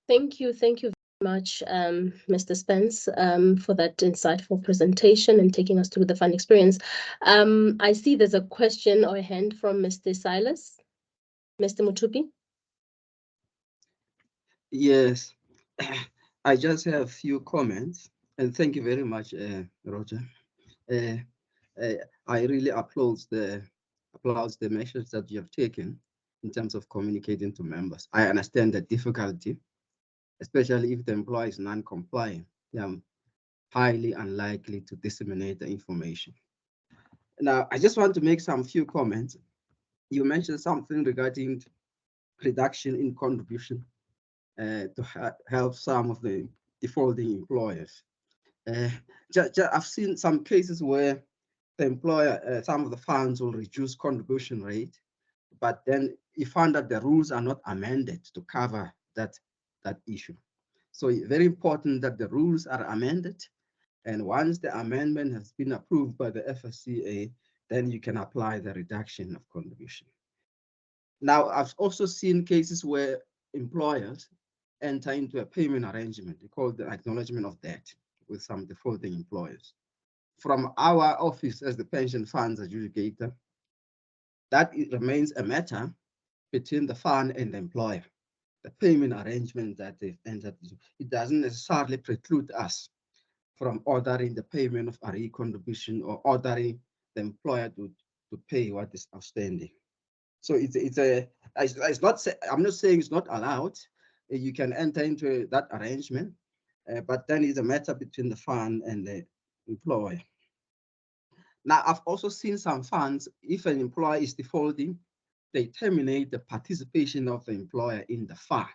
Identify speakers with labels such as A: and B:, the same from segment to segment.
A: Thank you very much, Mr. Spence, for that insightful presentation and taking us through the fund experience. I see there's a question or a hand from Mr. Silas. Mr. Mutupi?
B: Yes, I just have a few comments, and thank you very much, Roger. I really applaud the measures that you have taken in terms of communicating to members. I understand the difficulty, especially if the employer is non-compliant. They are highly unlikely to disseminate the information. Now, I just want to make some few comments. You mentioned something regarding reduction in contribution to help some of the defaulting employers. I've seen some cases where the employer, some of the funds will reduce contribution rate, but then you find that the rules are not amended to cover that issue. So very important that the rules are amended, and once the amendment has been approved by the FSCA, then you can apply the reduction of contribution. Now, I've also seen cases where employers enter into a payment arrangement, they call it the acknowledgement of debt, with some defaulting employers. From our office as the pension funds adjudicator, that remains a matter between the fund and the employer. The payment arrangement that they've entered into, it doesn't necessarily preclude us from ordering the payment of RE contribution or ordering the employer to pay what is outstanding. So I'm not saying it's not allowed. You can enter into that arrangement, but then it's a matter between the fund and the employer. Now, I've also seen some funds, if an employer is defaulting, they terminate the participation of the employer in the fund.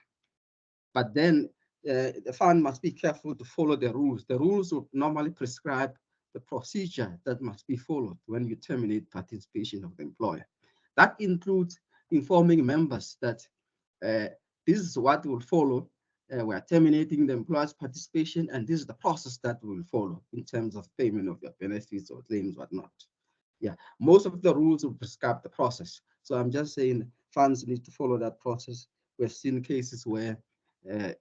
B: But then the fund must be careful to follow the rules. The rules would normally prescribe the procedure that must be followed when you terminate participation of the employer. That includes informing members that this is what will follow. We are terminating the employer's participation, and this is the process that will follow in terms of payment of your benefits or claims, whatnot. Yeah, most of the rules will prescribe the process. So I'm just saying funds need to follow that process. We've seen cases where the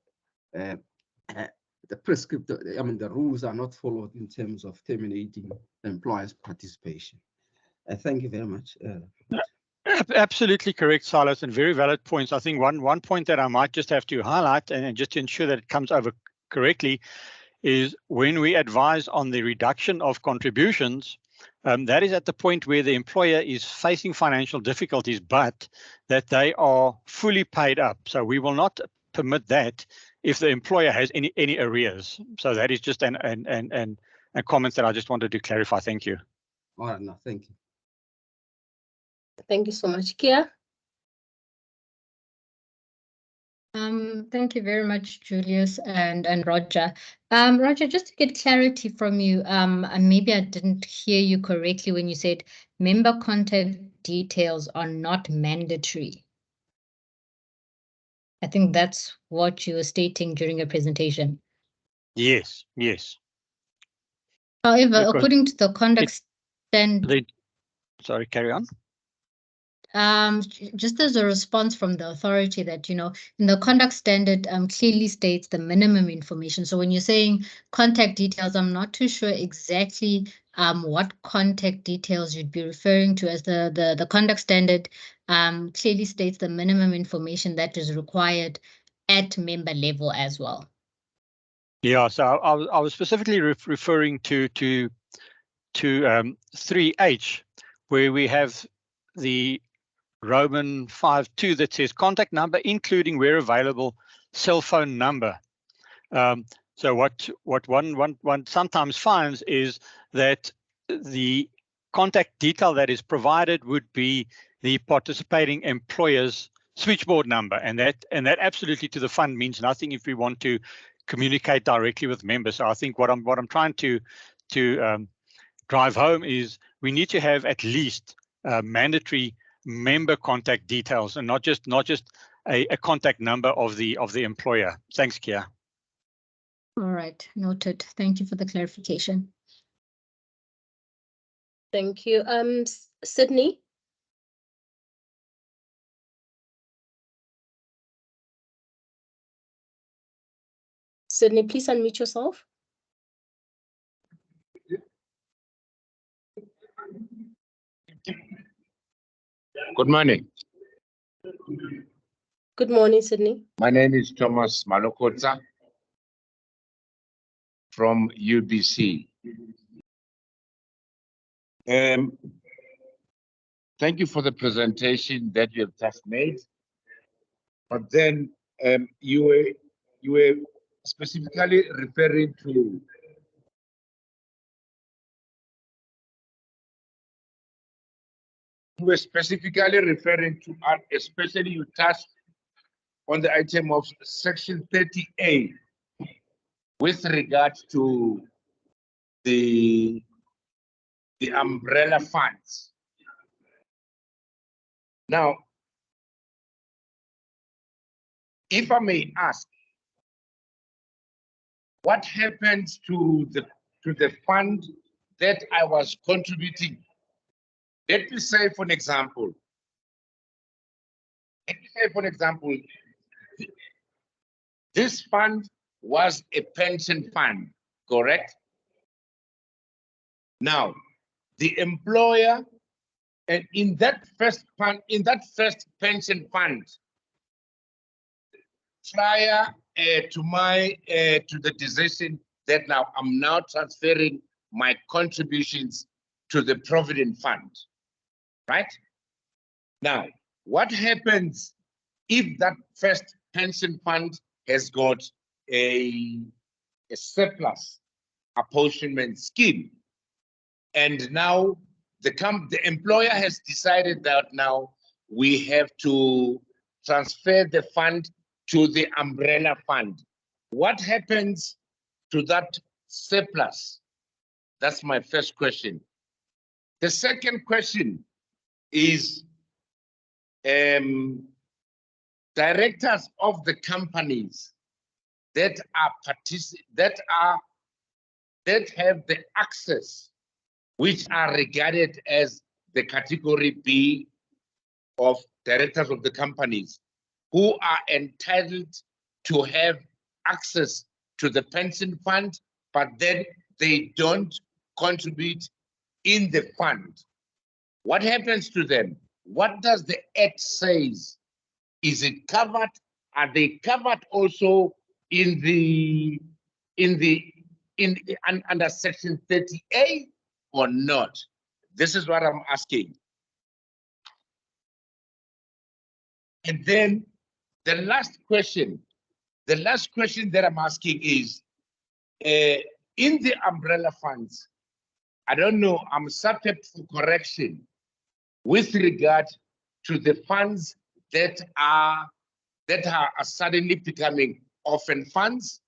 B: rules are not followed in terms of terminating the employer's participation. Thank you very much.
C: Absolutely correct, Silas, and very valid points. I think one point that I might just have to highlight, and just to ensure that it comes over correctly, is when we advise on the reduction of contributions, that is at the point where the employer is facing financial difficulties, but that they are fully paid up. So we will not permit that if the employer has any arrears. So that is just a comment that I just wanted to clarify. Thank you.
B: All right, no, thank you.
A: Thank you so much, Kia.
D: Thank you very much, Julius and Roger. Roger, just to get clarity from you, and maybe I didn't hear you correctly when you said member contact details are not mandatory. I think that's what you were stating during your presentation.
C: Yes, yes.
D: However, according to the conduct standard,
C: sorry, carry on.
D: Just as a response from the authority that, in the conduct standard clearly states the minimum information. So when you're saying contact details, I'm not too sure exactly what contact details you'd be referring to, as the conduct standard clearly states the minimum information that is required at member level as well.
C: Yeah, so I was specifically referring to 3H, where we have the Roman 5.2 that says contact number, including where available, cell phone number. So what one sometimes finds is that the contact detail that is provided would be the participating employer's switchboard number, and that absolutely to the fund means nothing if we want to communicate directly with members. So I think what I'm trying to drive home is we need to have at least mandatory member contact details, and not just a contact number of the employer. Thanks, Kia.
D: All right, noted. Thank you for the clarification.
A: Thank you. Sydney. Sydney, please unmute yourself.
E: Good morning.
A: Good morning, Sydney.
E: My name is Thomas Malokotsa from UBC. Thank you for the presentation that you have just made. But then you were specifically referring to especially you touched on the item of Section 30A with regard to the umbrella funds. Now, if I may ask, what happens to the fund that I was contributing? Let me say, for example, this fund was a pension fund, correct? Now, the employer, and in that first pension fund, prior to the decision that now I'm now transferring my contributions to the Provident Fund, right? Now, what happens if that first pension fund has got a surplus apportionment scheme, and now the employer has decided that now we have to transfer the fund to the umbrella fund? What happens to that surplus? That's my first question. The second question is directors of the companies that have the access, which are regarded as the category B of directors of the companies, who are entitled to have access to the pension fund, but then they don't contribute in the fund. What happens to them? What does the Act says? Is it covered? Are they covered also under Section 30A or not? This is what I'm asking. And then the last question that I'm asking is, in the umbrella funds, I don't know, I'm subject to correction with regard to the funds that are suddenly becoming orphan funds,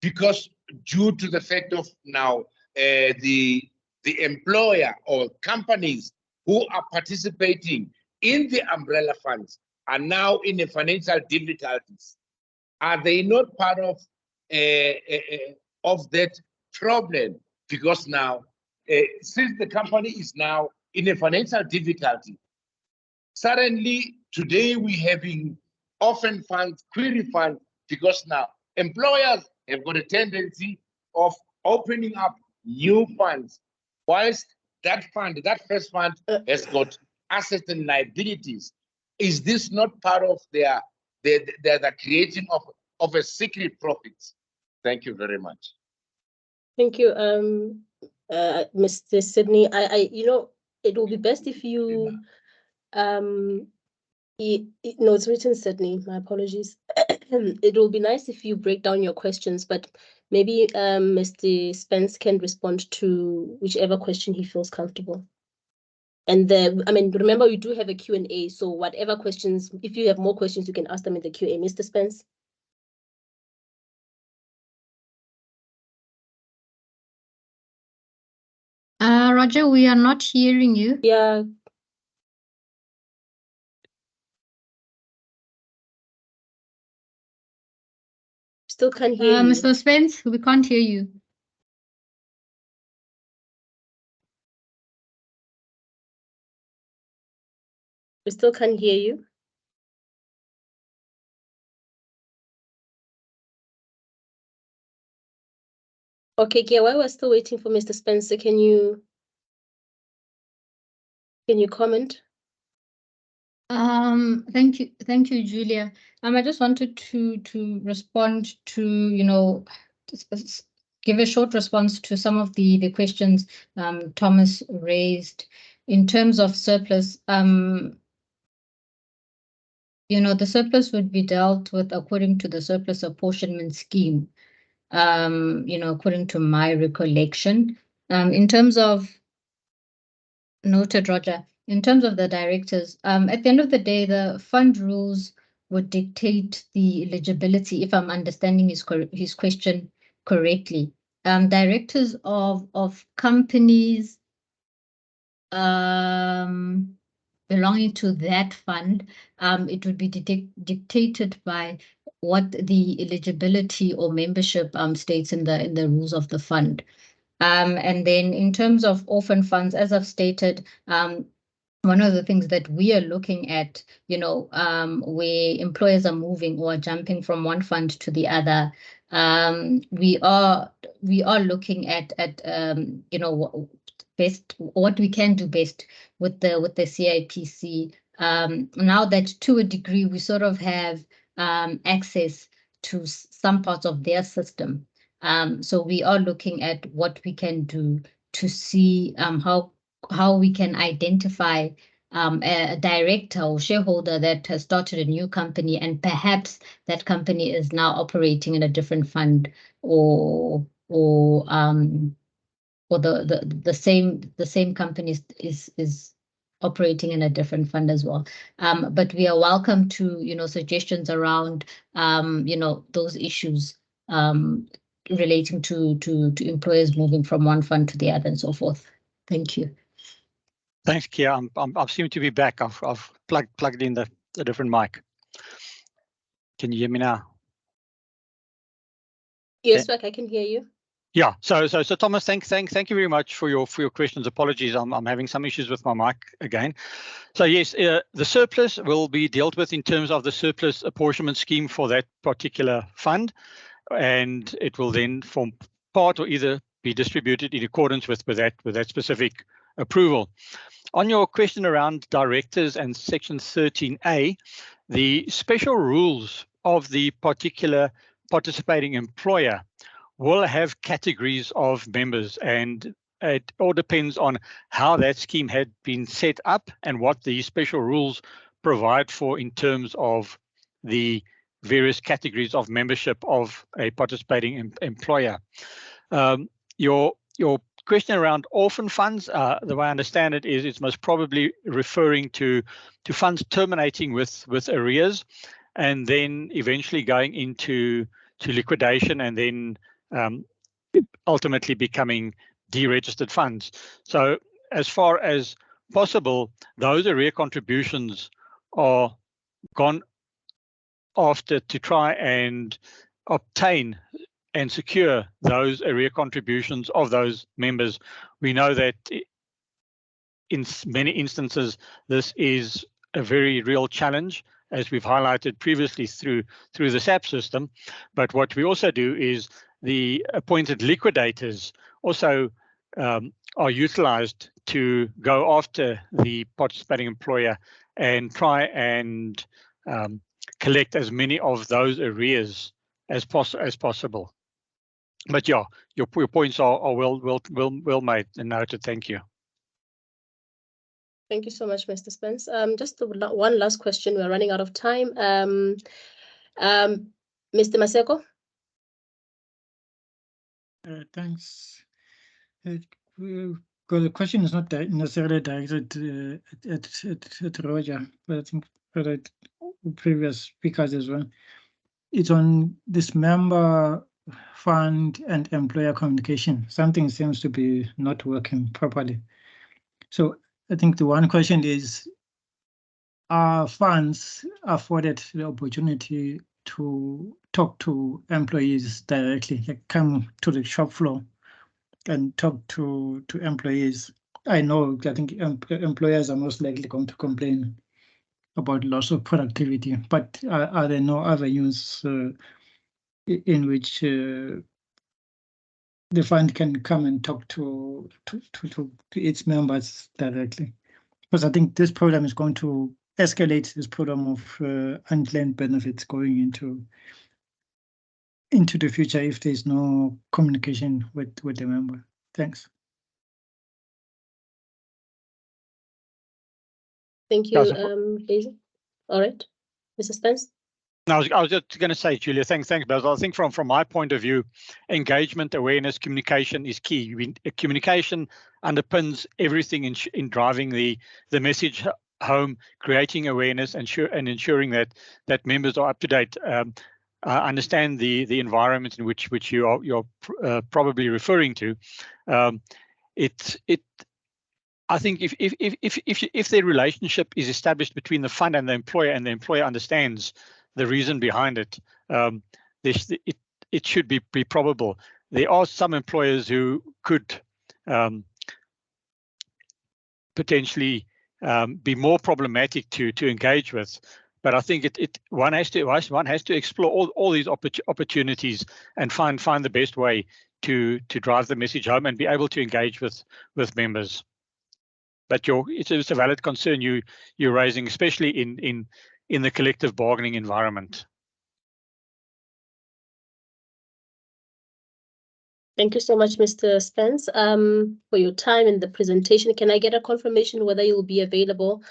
E: because due to the fact of now the employer or companies who are participating in the umbrella funds are now in a financial difficulties. Are they not part of that problem? Because now, since the company is now in a financial difficulty, suddenly today we're having orphan funds, query funds, because now employers have got a tendency of opening up new funds, whilst that first fund has got assets and liabilities. Is this not part of the creating of a secret profits? Thank you very much.
A: Thank you, Mr. Sydney. It will be best if you, no, it's written Sydney, my apologies. It will be nice if you break down your questions, but maybe Mr. Spence can respond to whichever question he feels comfortable. And remember, we do have a Q&A, so whatever questions, if you have more questions, you can ask them in the Q&A. Mr. Spence?
D: Roger, we are not hearing you.
A: Yeah. Still can't hear you.
D: Mr. Spence, we can't hear you.
A: We still can't hear you. Okay, Gia, while we're still waiting for Mr. Spencer, can you comment?
D: Thank you, Julia. I just wanted to respond to, you know, give a short response to some of the questions Thomas raised in terms of surplus. You know, the surplus would be dealt with according to the surplus apportionment scheme. You know, according to my recollection. In terms of noted, Roger, in terms of the directors, at the end of the day, the fund rules would dictate the eligibility, if I'm understanding his question correctly. Directors of companies belonging to that fund, it would be dictated by what the eligibility or membership states in the rules of the fund. And then in terms of orphan funds, as I've stated, one of the things that we are looking at, you know, where employers are moving or jumping from one fund to the other, we are looking at you know, what we can do best with the CIPC. Now that to a degree we sort of have access to some parts of their system. So we are looking at what we can do to see how we can identify a director or shareholder that has started a new company and perhaps that company is now operating in a different fund or the same company is operating in a different fund as well. But we are welcome to, you know, suggestions around you know, those issues relating to employers moving from one fund to the other and so forth. Thank you.
C: Thanks, Kia. I seem to be back. I've plugged in the different mic. Can you hear me now?
A: Yes, Jack, I can hear you.
C: Yeah. So Thomas, thank you very much for your questions. Apologies, I'm having some issues with my mic again. So yes, the surplus will be dealt with in terms of the surplus apportionment scheme for that particular fund, and it will then form part or either be distributed in accordance with that specific approval. On your question around directors and Section 13A, the special rules of the particular participating employer will have categories of members, and it all depends on how that scheme had been set up and what the special rules provide for in terms of the various categories of membership of a participating employer. Your question around orphan funds, the way I understand it is it's most probably referring to funds terminating with arrears and then eventually going into liquidation and then ultimately becoming deregistered funds. So as far as possible, those arrear contributions are gone after to try and obtain and secure those arrear contributions of those members. We know that in many instances, this is a very real challenge, as we've highlighted previously through the SAP system. But what we also do is the appointed liquidators also are utilized to go after the participating employer and try and collect as many of those arrears as possible. But yeah, your points are well made and noted. Thank you.
A: Thank you so much, Mr. Spence. Just one last question. We're running out of time. Mr. Maseko?
F: Thanks. Well, the question is not necessarily directed at Roger, but I think at previous speakers as well. It's on this member fund and employer communication. Something seems to be not working properly. So I think the one question is, are funds afforded the opportunity to talk to employees directly, like come to the shop floor and talk to employees? I think employers are most likely going to complain about loss of productivity, but are there no avenues in which the fund can come and talk to its members directly. Because I think this program is going to escalate this program of unclaimed benefits going into the future if there's no communication with the member. Thanks.
A: Thank you, Hazel. All right, Mr. Spence.
C: No, I was just going to say, Julia, thanks, Basil. I think from my point of view, engagement, awareness, communication is key. Communication underpins everything in driving the message home, creating awareness, and ensuring that members are up to date. I understand the environment in which you're probably referring to. I think if the relationship is established between the fund and the employer understands the reason behind it, it should be probable. There are some employers who could potentially be more problematic to engage with, but I think one has to explore all these opportunities and find the best way to drive the message home and be able to engage with members. But it's a valid concern you're raising, especially in the collective bargaining environment.
A: Thank you so much, Mr. Spence, for your time in the presentation. Can I get a confirmation whether you'll be available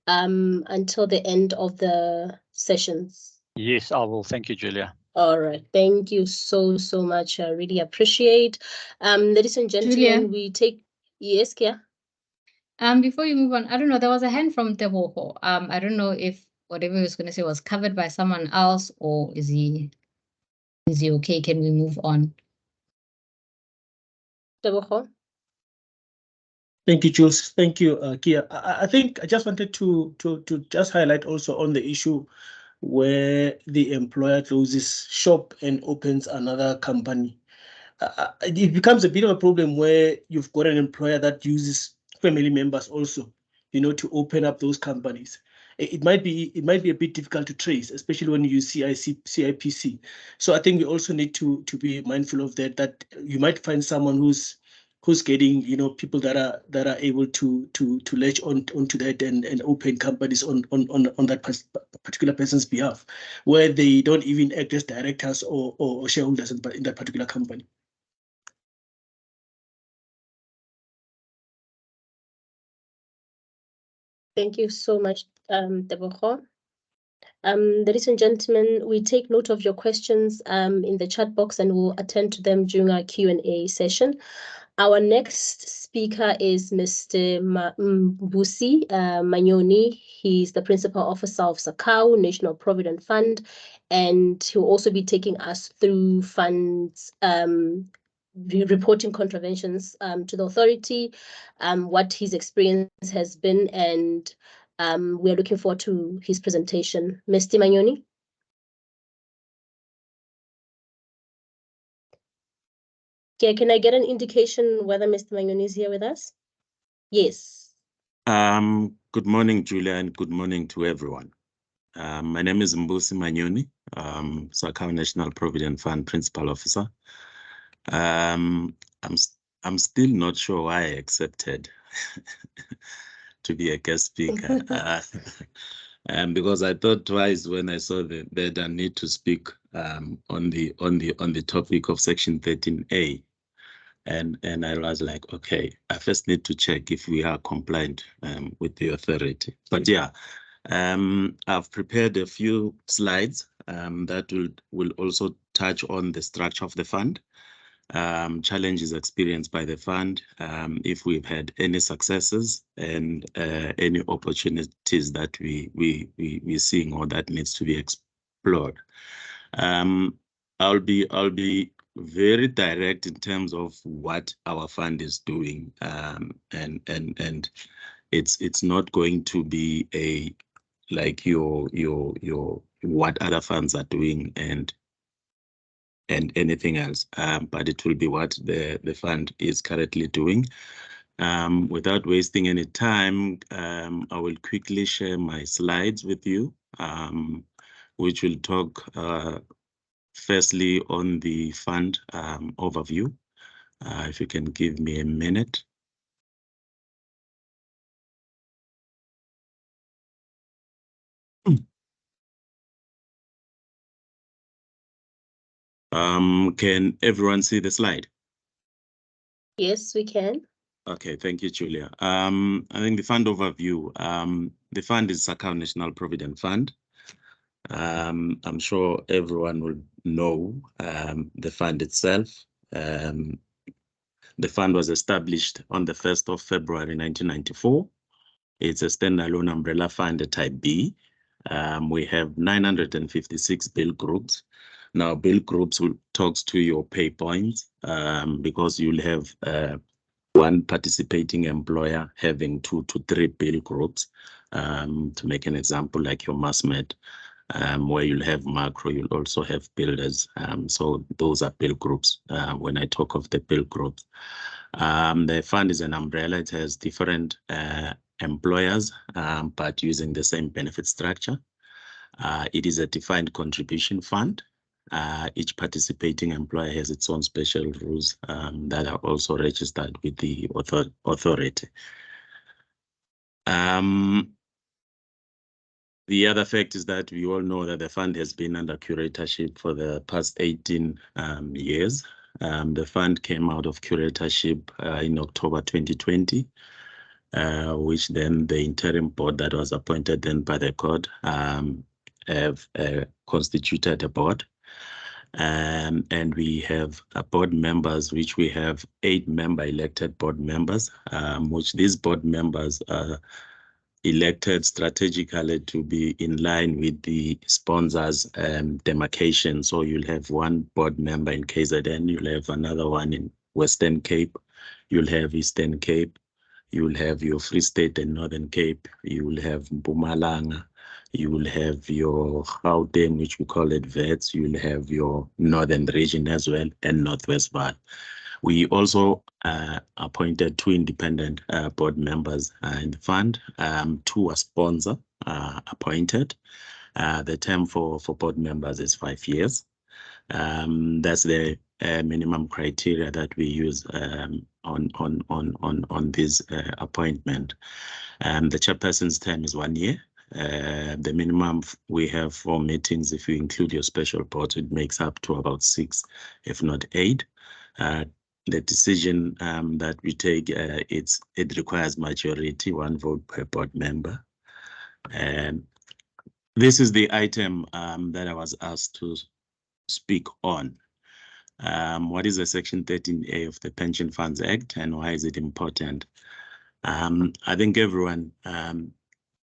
A: until the end of the sessions?
C: Yes, I will. Thank you, Julia.
A: All right. Thank you so much. I really appreciate. Ladies and gentlemen,
D: Julia?
A: we take... Yes, Kia?
D: Before you move on, I don't know, there was a hand from Tebogo. I don't know if whatever he was going to say was covered by someone else, or is he okay? Can we move on?
A: Tebogo?
G: Thank you, Jules. Thank you, Kia. I think I just wanted to just highlight also on the issue where the employer closes shop and opens another company. It becomes a bit of a problem where you've got an employer that uses family members also, to open up those companies. It might be a bit difficult to trace, especially when you use CIPC. So I think we also need to be mindful of that you might find someone who's getting, people that are able to latch onto that and open companies on that particular person's behalf, where they don't even act as directors or shareholders in that particular company.
A: Thank you so much, Tebogo. Ladies and gentlemen, we take note of your questions in the chat box and we'll attend to them during our Q&A session. Our next speaker is Mr. Manyoni. He's the Principal Officer of SACCAWU, National Provident Fund, and he'll also be taking us through funds reporting contraventions to the authority, what his experience has been, and we're looking forward to his presentation. Mr. Manyoni? Okay, can I get an indication whether Mr. Manyoni is here with us? Yes.
H: Good morning, Julia, and good morning to everyone. My name is Manyoni, SACCAWU National Provident Fund Principal Officer. I'm still not sure why I accepted to be a guest speaker, because I thought twice when I saw that I need to speak on the topic of Section 13A. And I was like, okay, I first need to check if we are compliant with the authority. But yeah, I've prepared a few slides that will also touch on the structure of the fund, challenges experienced by the fund, if we've had any successes, and any opportunities that we're seeing or that needs to be explored. I'll be very direct in terms of what our fund is doing, and it's not going to be like your what other funds are doing and anything else, but it will be what the fund is currently doing. Without wasting any time, I will quickly share my slides with you, which will talk firstly on the fund overview, If you can give me a minute. Can everyone see the slide?
A: Yes, we can.
H: Okay, thank you, Julia. I think the fund overview, the fund is SACCAWU National Provident Fund. I'm sure everyone will know the fund itself. The fund was established on the 1st of February 1994. It's a standalone umbrella fund, type B. We have 956 bill groups. Now, bill groups will talks to your pay points because you'll have one participating employer having 2 to 3 bill groups. To make an example, like your MassMed, where you'll have macro, you'll also have builders. So those are bill groups when I talk of the bill groups. The fund is an umbrella. It has different employers, but using the same benefit structure. It is a defined contribution fund. Each participating employer has its own special rules that are also registered with the authority. The other fact is that we all know that the fund has been under curatorship for the past 18 years. The fund came out of curatorship in October 2020, which then the interim board that was appointed then by the court have constituted a board. And we have board members, which we have 8 member elected board members, which these board members are elected strategically to be in line with the sponsors' demarcation. So you'll have one board member in KZN, you'll have another one in Western Cape, you'll have Eastern Cape, you'll have your Free State and Northern Cape, you'll have Mpumalanga, you will have your Gauteng, which we call it VETS, you will have your Northern region as well, and Northwest Vaal. We also appointed 2 independent board members in the fund. 2 are sponsor appointed. The term for board members is 5 years. That's the minimum criteria that we use on this appointment. The chairperson's term is 1 year. The minimum we have 4 meetings. If you include your special board, it makes up to about 6, if not 8. The decision that we take, it requires majority, 1 vote per board member. And this is the item that I was asked to speak on. What is the Section 13A of the Pension Funds Act, and why is it important? I think everyone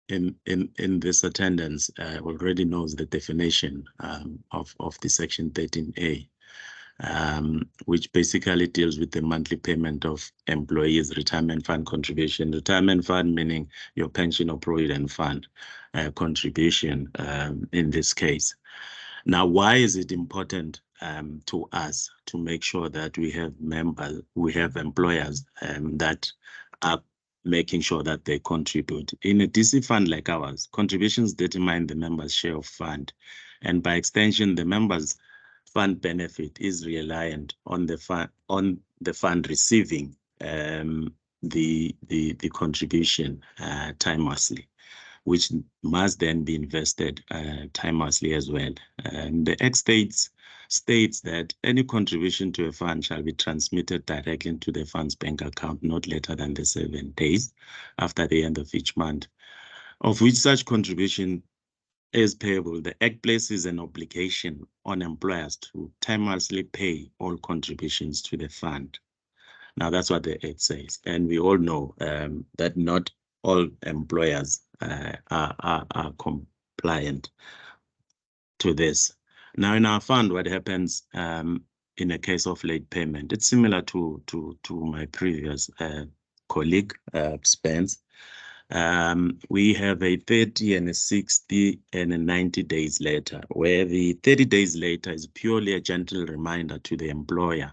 H: in this attendance already knows the definition of the Section 13A, which basically deals with the monthly payment of employees' retirement fund contribution. Retirement fund meaning your pension or provident fund contribution in this case. Now, why is it important to us to make sure that we have members, we have employers that are making sure that they contribute? In a DC fund like ours, contributions determine the members' share of fund, and by extension, the members' fund benefit is reliant on the fund receiving the contribution timelessly, which must then be invested timelessly as well. And the Act states that any contribution to a fund shall be transmitted directly into the fund's bank account not later than the 7 days after the end of each month, of which such contribution is payable. The Act places an obligation on employers to timelessly pay all contributions to the fund. Now, that's what the Act says. And we all know that not all employers are compliant to this. Now, in our fund, what happens in a case of late payment, it's similar to my previous colleague, Spence. We have a 30 and a 60 and a 90 days later, where the 30 days later is purely a gentle reminder to the employer,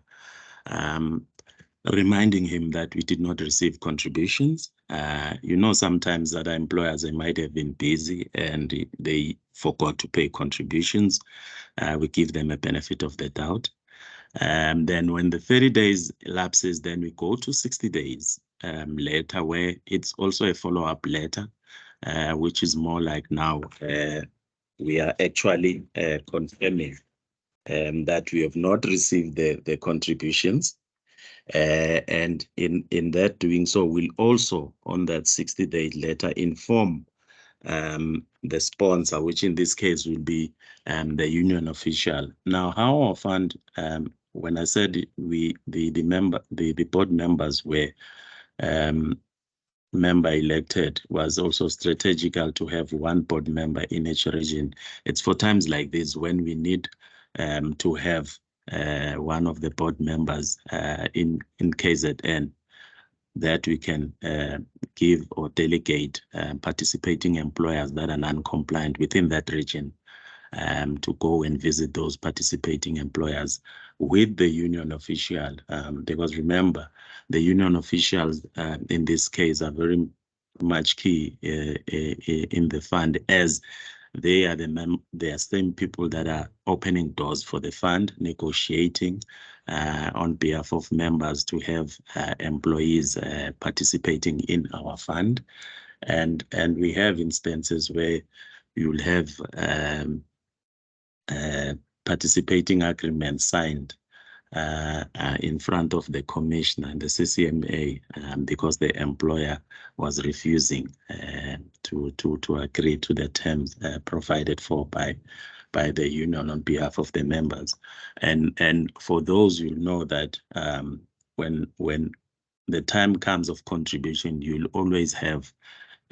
H: reminding him that we did not receive contributions. You know, sometimes that employers, they might have been busy and they forgot to pay contributions. We give them a benefit of the doubt. Then when the 30 days elapses, then we go to 60 days later, where it's also a follow-up letter, which is more like now we are actually confirming that we have not received the contributions. And in that doing so, we'll also, on that 60-day letter, inform the sponsor, which in this case will be the union official. Now, how our fund, when I said the board members were member elected, was also strategical to have one board member in each region. It's for times like this when we need to have one of the board members in KZN, that we can give or delegate participating employers that are non-compliant within that region to go and visit those participating employers with the union official. Because remember, the union officials in this case are very much key in the fund, as they are the same people that are opening doors for the fund, negotiating on behalf of members to have employees participating in our fund. And we have instances where you'll have participating agreements signed in front of the commissioner and the CCMA because the employer was refusing to agree to the terms provided for by the union on behalf of the members. And for those, you'll know that when the time comes of contribution, you'll always have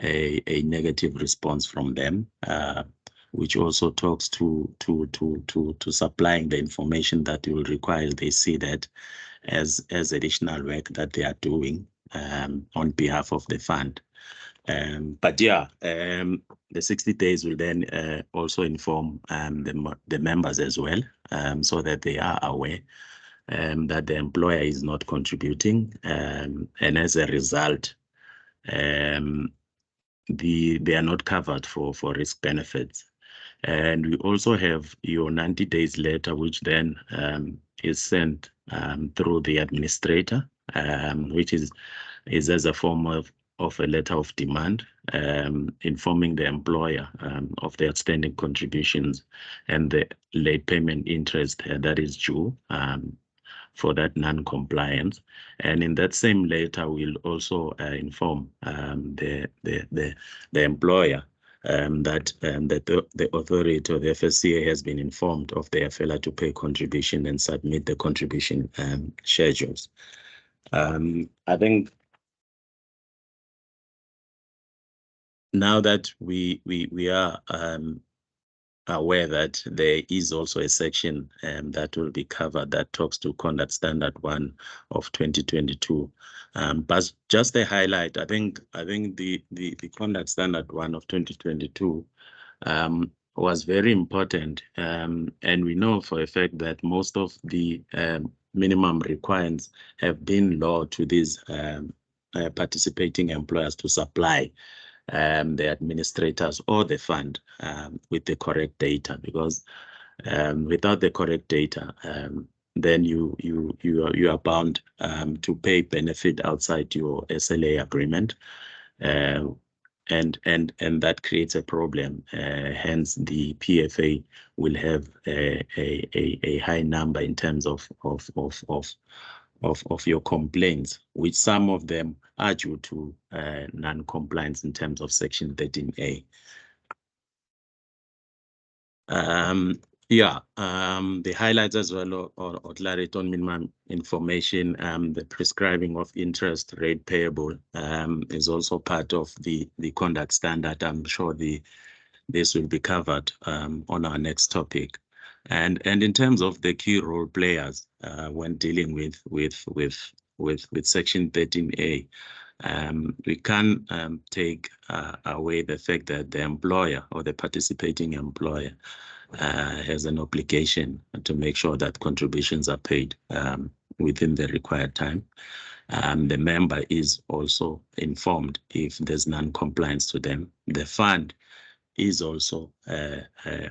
H: a negative response from them, which also talks to supplying the information that you will require. They see that as additional work that they are doing on behalf of the fund. But yeah, the 60 days will then also inform the members as well, so that they are aware that the employer is not contributing, and as a result, they are not covered for risk benefits. And we also have your 90 days letter, which then is sent through the administrator, which is as a form of a letter of demand, informing the employer of the outstanding contributions and the late payment interest that is due for that non-compliance. And in that same letter, we'll also inform the employer that the authority or the FSCA has been informed of their failure to pay contribution and submit the contribution schedules. I think now that we are aware that there is also a section that will be covered that talks to Conduct Standard 1 of 2022. But just a highlight, I think the Conduct Standard 1 of 2022 was very important, and we know for a fact that most of the minimum requirements have been low to these participating employers to supply the administrators or the fund with the correct data, because without the correct data, then you are bound to pay benefit outside your SLA agreement, and that creates a problem. Hence, the PFA will have a high number in terms of your complaints, which some of them are due to non-compliance in terms of Section 13A. The highlights as well, or clarity on minimum information, the prescribing of interest rate payable is also part of the conduct standard. I'm sure this will be covered on our next topic. And in terms of the key role players when dealing with Section 13A, we can take away the fact that the employer or the participating employer has an obligation to make sure that contributions are paid within the required time. The member is also informed if there's non-compliance to them. The fund is also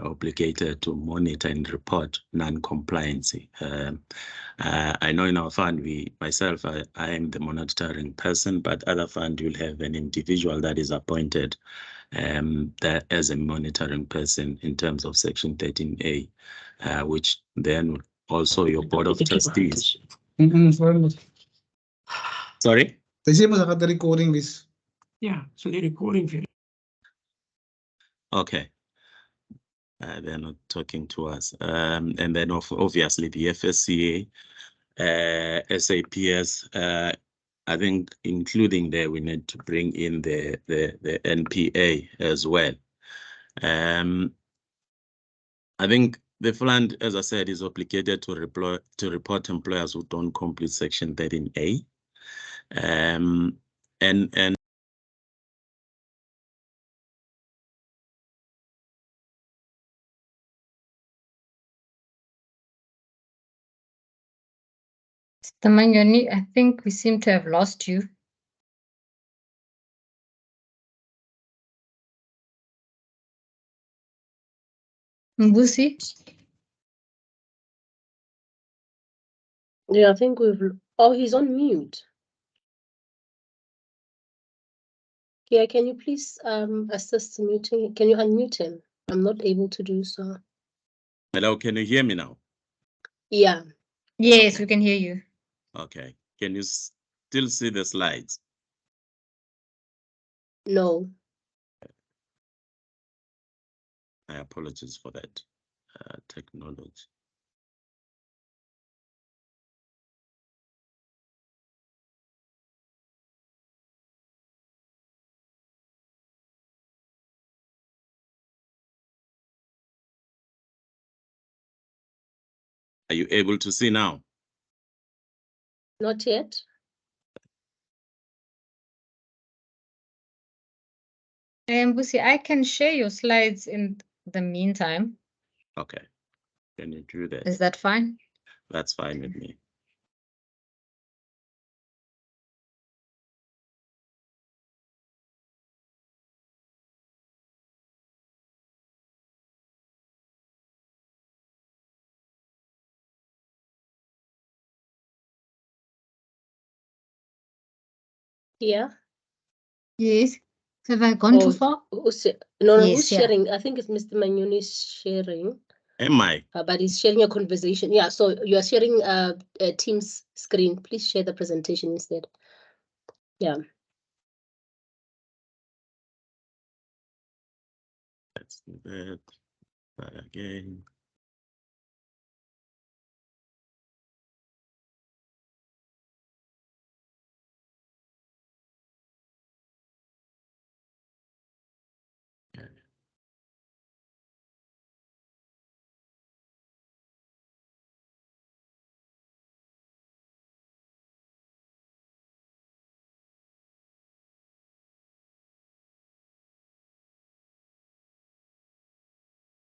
H: obligated to monitor and report non-compliancy. I know in our fund, I am the monitoring person, but other fund will have an individual that is appointed that as a monitoring person in terms of Section 13A, which then also your board of trustees. Sorry?
I: They say the recording is.
F: Yeah, so the recording.
H: Okay. They're not talking to us. And then obviously the FSCA, SAPS, I think including there, we need to bring in the NPA as well. I think the fund, as I said, is obligated to report employers who don't complete Section 13A. And
D: Mr. Manyoni, I think we seem to have lost you. Mbusi?
A: Yeah, I think oh, he's on mute. Yeah, can you please assist muting? Can you unmute him? I'm not able to do so.
H: hello, can you hear me now?
A: Yeah.
D: Yes, we can hear you.
H: Okay. Can you still see the slides?
A: No.
H: I apologize for that technology. Are you able to see now?
A: Not yet.
D: Mbusi, I can share your slides in the meantime.
H: Okay. Can you do that?
D: Is that fine?
H: That's fine with me.
A: Yeah.
D: Yes. Have I gone too
A: Oh,
D: far?
A: No,
D: Yes,
A: who's
D: yeah.
A: sharing? I think it's Mr. Manyoni sharing.
H: Am I?
A: But he's sharing a conversation. Yeah, so you are sharing a Teams screen. Please share the presentation instead. Yeah.
H: Let's do that. Try again.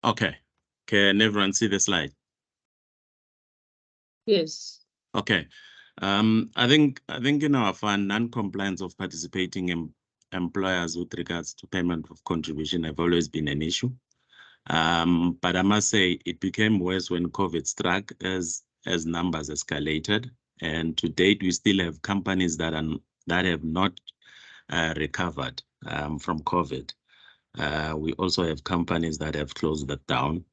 H: Okay. Can everyone see the slide?
A: Yes.
H: Okay. I think in our fund, non-compliance of participating employers with regards to payment of contribution have always been an issue. But I must say it became worse when COVID struck as numbers escalated. And to date, we still have companies that have not recovered from COVID. We also have companies that have closed that down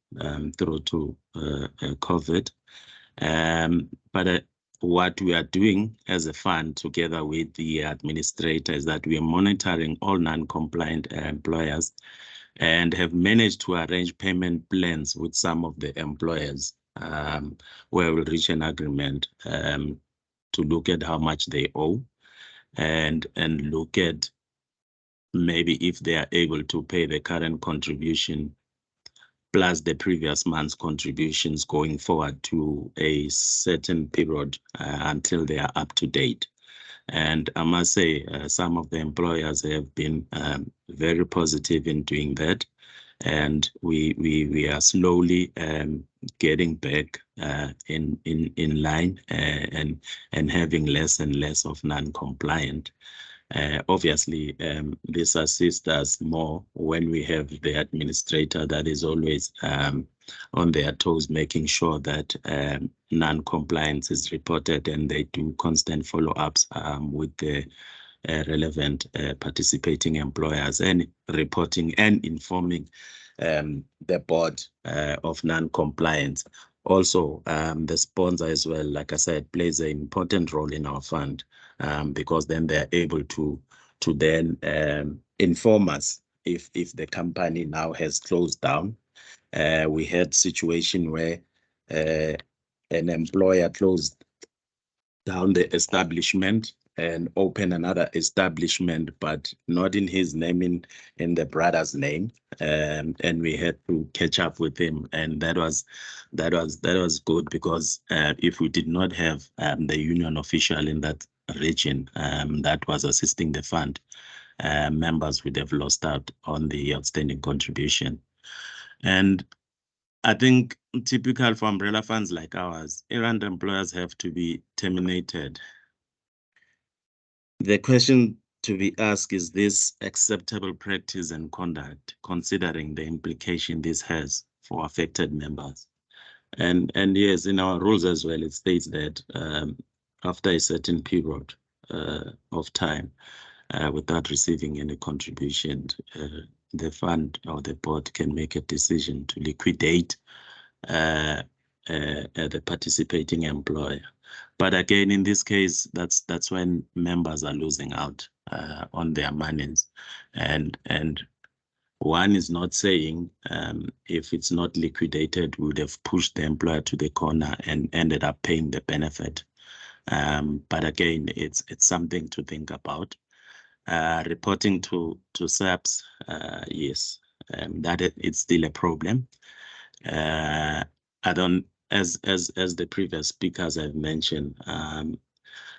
H: through to COVID. But what we are doing as a fund together with the administrator is that we are monitoring all non-compliant employers and have managed to arrange payment plans with some of the employers where we'll reach an agreement to look at how much they owe and look at maybe if they are able to pay the current contribution plus the previous month's contributions going forward to a certain period until they are up to date. And I must say, some of the employers have been very positive in doing that. And we are slowly getting back in line and having less and less of non-compliant. Obviously, this assists us more when we have the administrator that is always on their toes, making sure that non-compliance is reported and they do constant follow-ups with the relevant participating employers and reporting and informing the board of non-compliance. Also, the sponsor as well, like I said, plays an important role in our fund because then they're able to then inform us if the company now has closed down. We had situation where an employer closed down the establishment and open another establishment, but not in his name, in the brother's name, and we had to catch up with him, and that was good because if we did not have the union official in that region that was assisting the fund, members would have lost out on the outstanding contribution. And I think typical for umbrella funds like ours, errant employers have to be terminated. The question to be asked is this acceptable practice and conduct, considering the implication this has for affected members? And yes, in our rules as well, it states that after a certain period of time, without receiving any contribution, the fund or the board can make a decision to liquidate the participating employer. But again, in this case, that's when members are losing out on their monies, and one is not saying if it's not liquidated, we would have pushed the employer to the corner and ended up paying the benefit. But again, it's something to think about. Reporting to SAPS, yes, that it's still a problem. I don't, as the previous speakers have mentioned,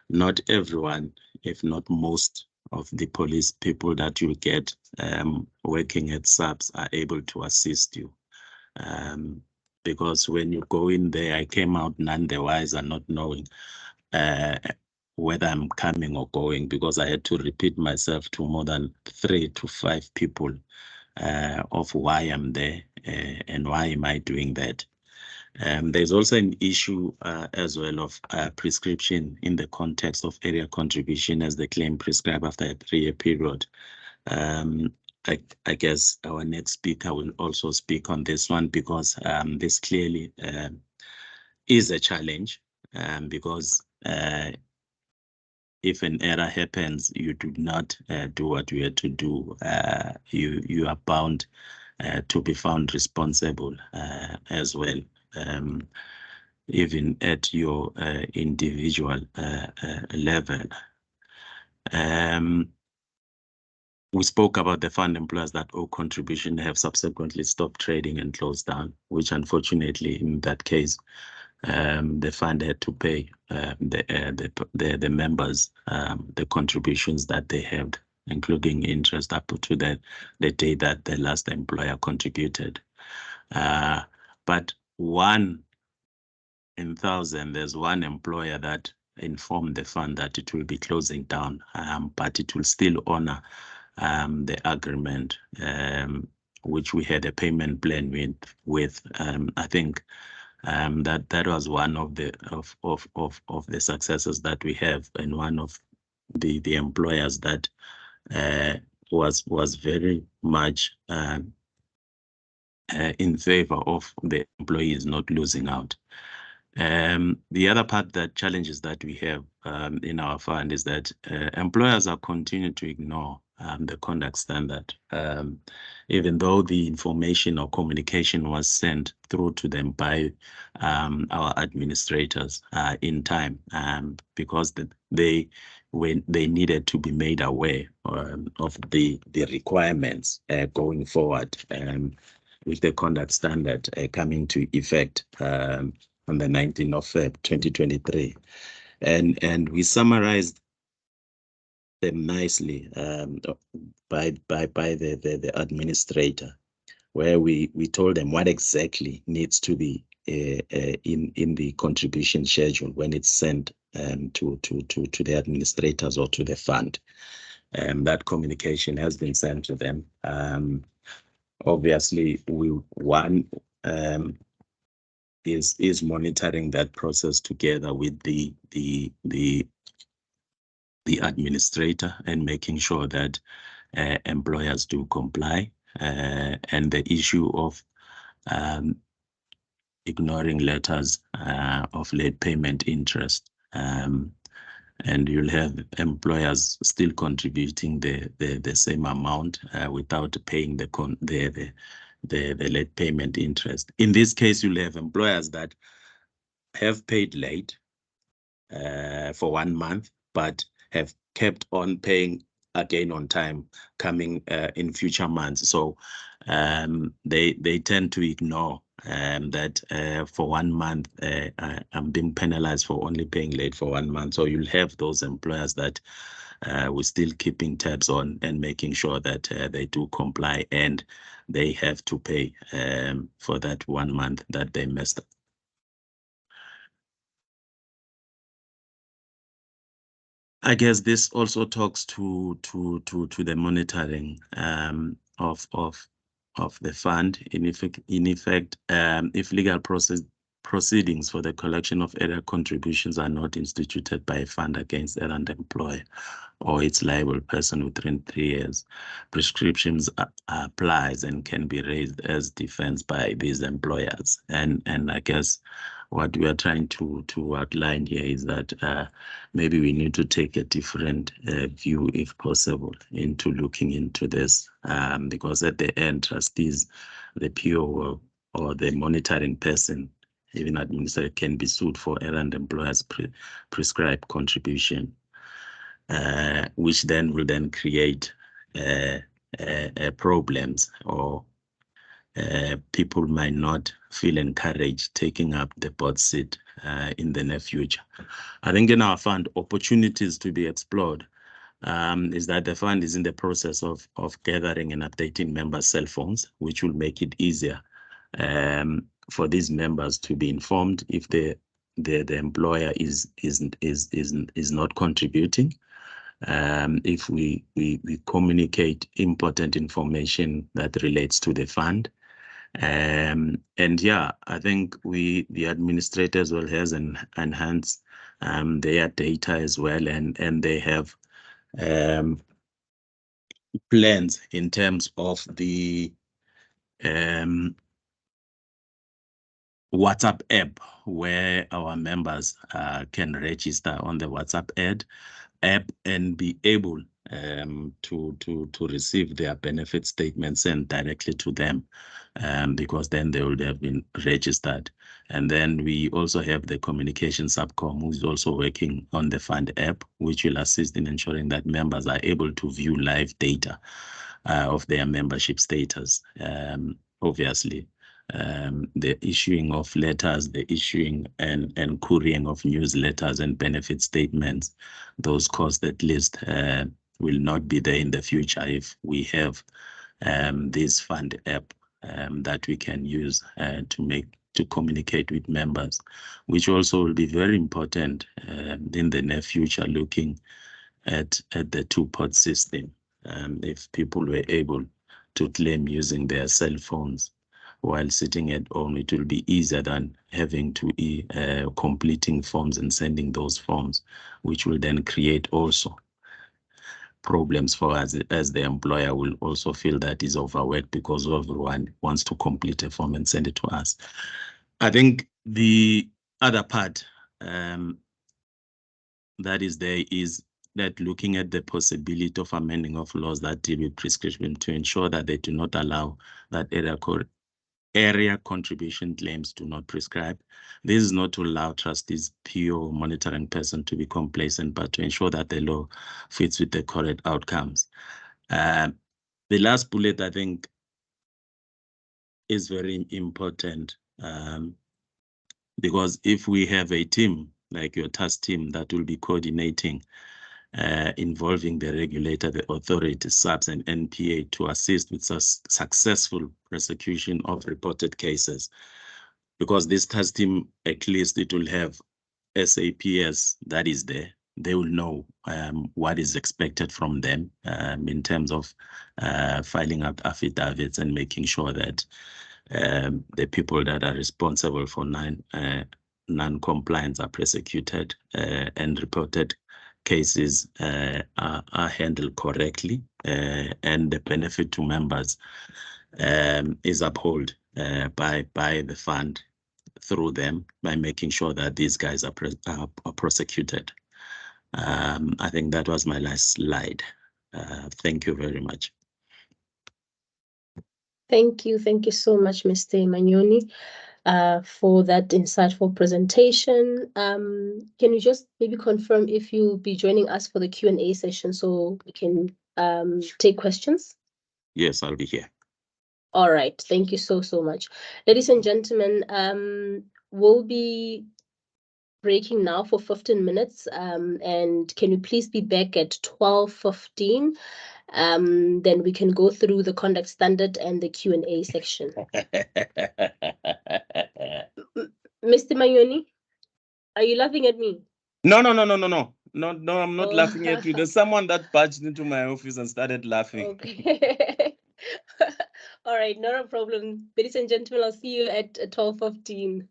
H: not everyone, if not most of the police people that you get working at SAPS are able to assist you. Because when you go in there, I came out none the wiser, not knowing whether I'm coming or going, because I had to repeat myself to more than 3 to 5 people of why I'm there and why am I doing that. There's also an issue as well of prescription in the context of area contribution as the claim prescribed after a 3-year period. I guess our next speaker will also speak on this one because this clearly is a challenge because if an error happens, you do not do what you had to do, you are bound to be found responsible as well. Even at your individual level. We spoke about the fund employers that owe contribution have subsequently stopped trading and closed down, which unfortunately in that case, the fund had to pay the members the contributions that they had, including interest up to the day that the last employer contributed. But 1 in 1,000, there's one employer that informed the fund that it will be closing down, but it will still honor the agreement, which we had a payment plan with. I think that was one of the successes that we have, and one of the employers that was very much in favor of the employees not losing out. The other part that challenges that we have in our fund is that employers are continuing to ignore the conduct standard, even though the information or communication was sent through to them by our administrators in time, because they needed to be made aware of the requirements going forward, with the conduct standard coming to effect on the 19th of February 2023, and we summarized them nicely by the administrator, where we told them what exactly needs to be in the contribution schedule when it's sent to the administrators or to the fund. that communication has been sent to them. Obviously, is monitoring that process together with the administrator and making sure that employers do comply, and the issue of ignoring letters of late payment interest, and you'll have employers still contributing the same amount without paying the late payment interest. In this case, you'll have employers that have paid late for 1 month, but have kept on paying again on time coming in future months. So they tend to ignore that for 1 month, I'm being penalized for only paying late for 1 month. So you'll have those employers that we're still keeping tabs on and making sure that they do comply, and they have to pay for that 1 month that they messed up. I guess this also talks to the monitoring of the fund. In effect, if legal proceedings for the collection of area contributions are not instituted by a fund against an employer or its liable person within 3 years, prescriptions applies and can be raised as defense by these employers. And I guess what we are trying to outline here is that maybe we need to take a different view, if possible, into looking into this, because at the end, trustees, the PO or the monitoring person, even administrator, can be sued for errant employers prescribed contribution, which then will then create problems, or people might not feel encouraged taking up the board seat in the near future. I think in our fund, opportunities to be explored is that the fund is in the process of gathering and updating members' cell phones, which will make it easier for these members to be informed if the employer is not contributing. If we communicate important information that relates to the fund. And yeah, I think the administrators will has enhanced their data as well, and they have plans in terms of the WhatsApp app, where our members can register on the WhatsApp app and be able to receive their benefit statements sent directly to them, because then they would have been registered. And then we also have the communication SACCAWU, who is also working on the fund app, which will assist in ensuring that members are able to view live data of their membership status. Obviously, the issuing of letters, the issuing and couriering of newsletters and benefit statements, those costs at least will not be there in the future if we have this fund app that we can use to communicate with members, which also will be very important in the near future, looking at the two-pot system. If people were able to claim using their cell phones while sitting at home, it will be easier than having to completing forms and sending those forms, which will then create also problems for us, as the employer will also feel that is overworked because everyone wants to complete a form and send it to us. I think the other part that is there is that looking at the possibility of amending of laws that deal with prescription to ensure that they do not allow that area contribution claims do not prescribe. This is not to allow trustees, PO, monitoring person to be complacent, but to ensure that the law fits with the correct outcomes. The last bullet, I think, is very important, because if we have a team, like your task team, that will be coordinating, involving the regulator, the authority, SAPS, and NPA to assist with successful prosecution of reported cases. Because this task team, at least it will have SAPS that is there, they will know what is expected from them in terms of filing up affidavits and making sure that the people that are responsible for non-compliance are prosecuted and reported cases are handled correctly, and the benefit to members is upheld by the fund through them by making sure that these guys are prosecuted. I think that was my last slide. Thank you very much.
A: Thank you so much, Mr. Manyoni, for that insightful presentation. Can you just maybe confirm if you'll be joining us for the Q&A session so we can take questions?
H: Yes, I'll be here.
A: All right, thank you so much. Ladies and gentlemen, we'll be breaking now for 15 minutes, and can you please be back at 12:15? Then we can go through the conduct standard and the Q&A section. Mr. Manyoni, are you laughing at me?
H: No, I'm not
A: Oh.
H: laughing at you. There's someone that barged into my office and started laughing.
A: Okay. All right, not a problem. Ladies and gentlemen, I'll see you at 12:15.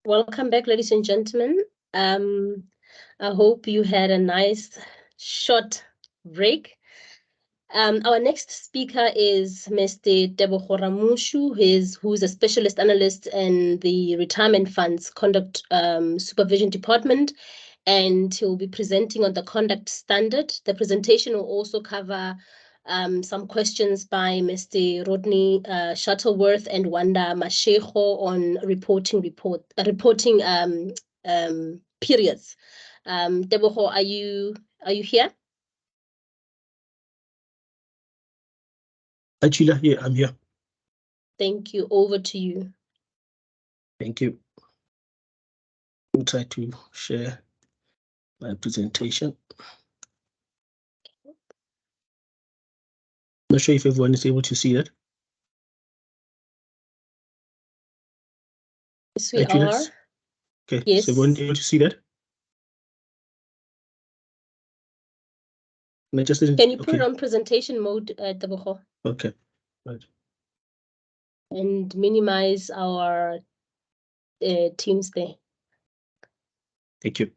A: Welcome back, ladies and gentlemen. I hope you had a nice short break. Our next speaker is Mr. Tebogo Ramushu, who's a specialist analyst in the Retirement Funds Conduct Supervision Department, and he'll be presenting on the conduct standard. The presentation will also cover some questions by Mr. Rodney Shuttleworth and Wanda Masike on reporting periods. Tebogo, are you here?
G: Achila, yeah, I'm here.
A: Thank you. Over to you.
G: Thank you. We'll try to share my presentation. Not sure if everyone is able to see that.
A: Yes, we
G: Achila?
A: are.
G: Okay,
A: Yes.
G: so everyone able to see that? And I just didn't,
A: Can you put
G: okay.
A: it on presentation mode, Tebogo,
G: Okay, right.
A: and minimize our teams there?
G: Thank you. Is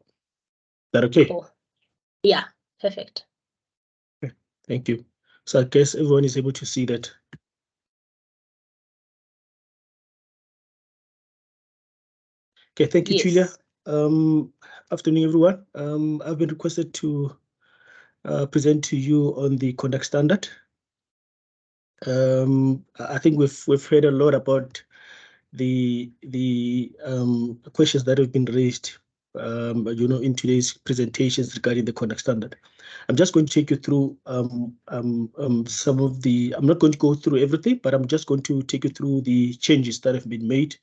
G: that okay?
A: Cool. Yeah, perfect.
G: Okay, thank you. So I guess everyone is able to see that. Okay, thank you, Julia.
A: Yes.
G: Afternoon, everyone. I've been requested to present to you on the conduct standard. I think we've heard a lot about the questions that have been raised, in today's presentations regarding the conduct standard. I'm just going to take you through some of the. I'm not going to go through everything, but I'm just going to take you through the changes that have been made.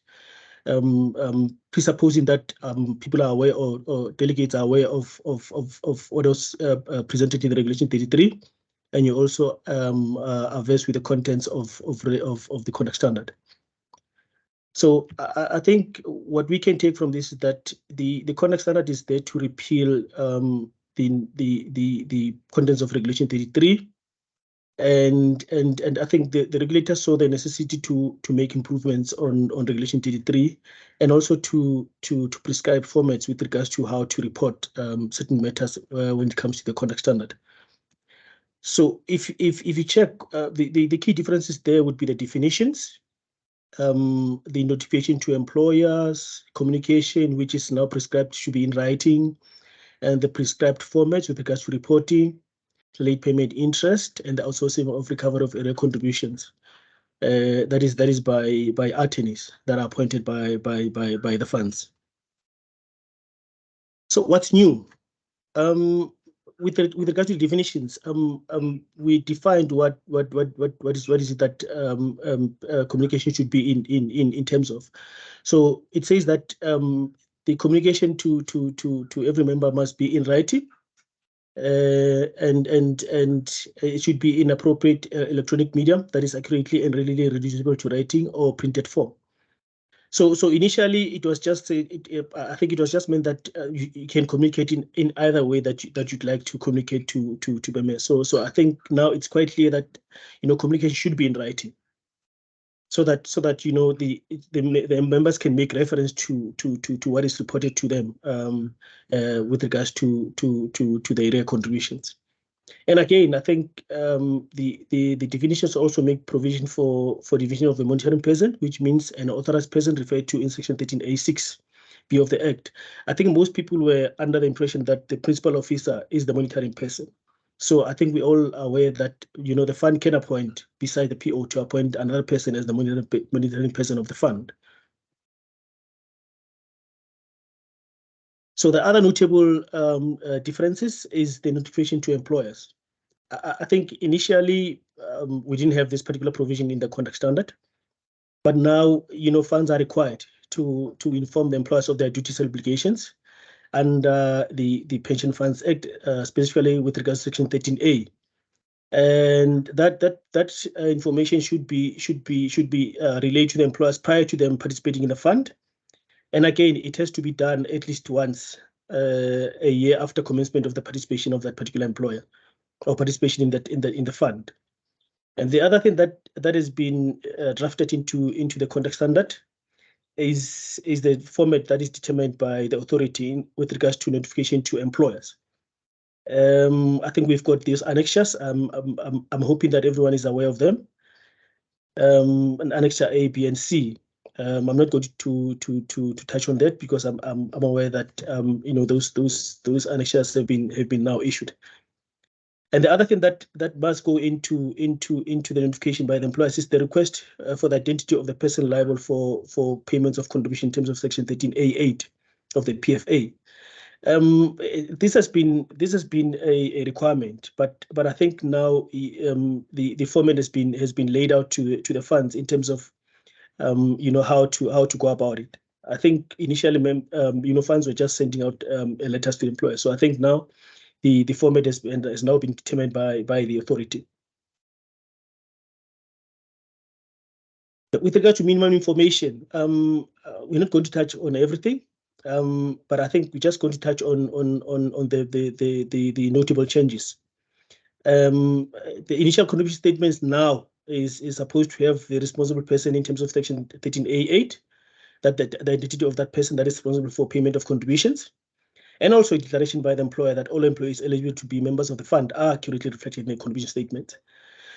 G: Presupposing that people are aware or delegates are aware of what was presented in the Regulation 33, and you also are versed with the contents of the conduct standard. So I think what we can take from this is that the conduct standard is there to repeal the contents of Regulation 33. And I think the regulator saw the necessity to make improvements on Regulation 33, and also to prescribe formats with regards to how to report certain matters when it comes to the conduct standard. So if you check, the key differences there would be the definitions, the notification to employers, communication, which is now prescribed should be in writing, and the prescribed formats with regards to reporting, late payment interest, and the outsourcing of recovery of area contributions. That is by attorneys that are appointed by the funds. So what's new? With regard to definitions, we defined what is it that communication should be in terms of. So it says that the communication to every member must be in writing. And it should be in appropriate electronic medium that is accurately and readily reducible to writing or printed form. So initially it was just I think it was just meant that you can communicate in either way that you'd like to communicate to members. So I think now it's quite clear that communication should be in writing, so that the members can make reference to what is reported to them with regards to the area contributions. And again, I think the definitions also make provision for division of the monitoring person, which means an authorized person referred to in Section 13A(6)(b) of the Act. I think most people were under the impression that the principal officer is the monitoring person. So I think we're all aware that the fund can appoint, beside the PO, to appoint another person as the monitoring person of the fund. So the other notable differences is the notification to employers. I think initially we didn't have this particular provision in the conduct standard, but now funds are required to inform the employers of their duties and obligations, and the Pension Funds Act, specifically with regards to Section 13A, and that information should be relayed to the employers prior to them participating in the fund. And again, it has to be done at least once a year after commencement of the participation of that particular employer, or participation in the fund. And the other thing that has been drafted into the conduct standard is the format that is determined by the authority with regards to notification to employers. I think we've got these annexures. I'm hoping that everyone is aware of them. And annexure A, B, and C. I'm not going to touch on that because I'm aware that those annexures have been now issued. And the other thing that must go into the notification by the employers is the request for the identity of the person liable for payments of contribution in terms of Section 13A8 of the PFA. This has been a requirement, but I think now the format has been laid out to the funds in terms of how to go about it. I think initially funds were just sending out letters to employers. So I think now the format has now been determined by the authority. With regard to minimum information, we're not going to touch on everything. But I think we're just going to touch on the notable changes. The initial contribution statements now is supposed to have the responsible person in terms of Section 13A8, that the identity of that person that is responsible for payment of contributions, and also a declaration by the employer that all employees eligible to be members of the fund are accurately reflected in the contribution statement.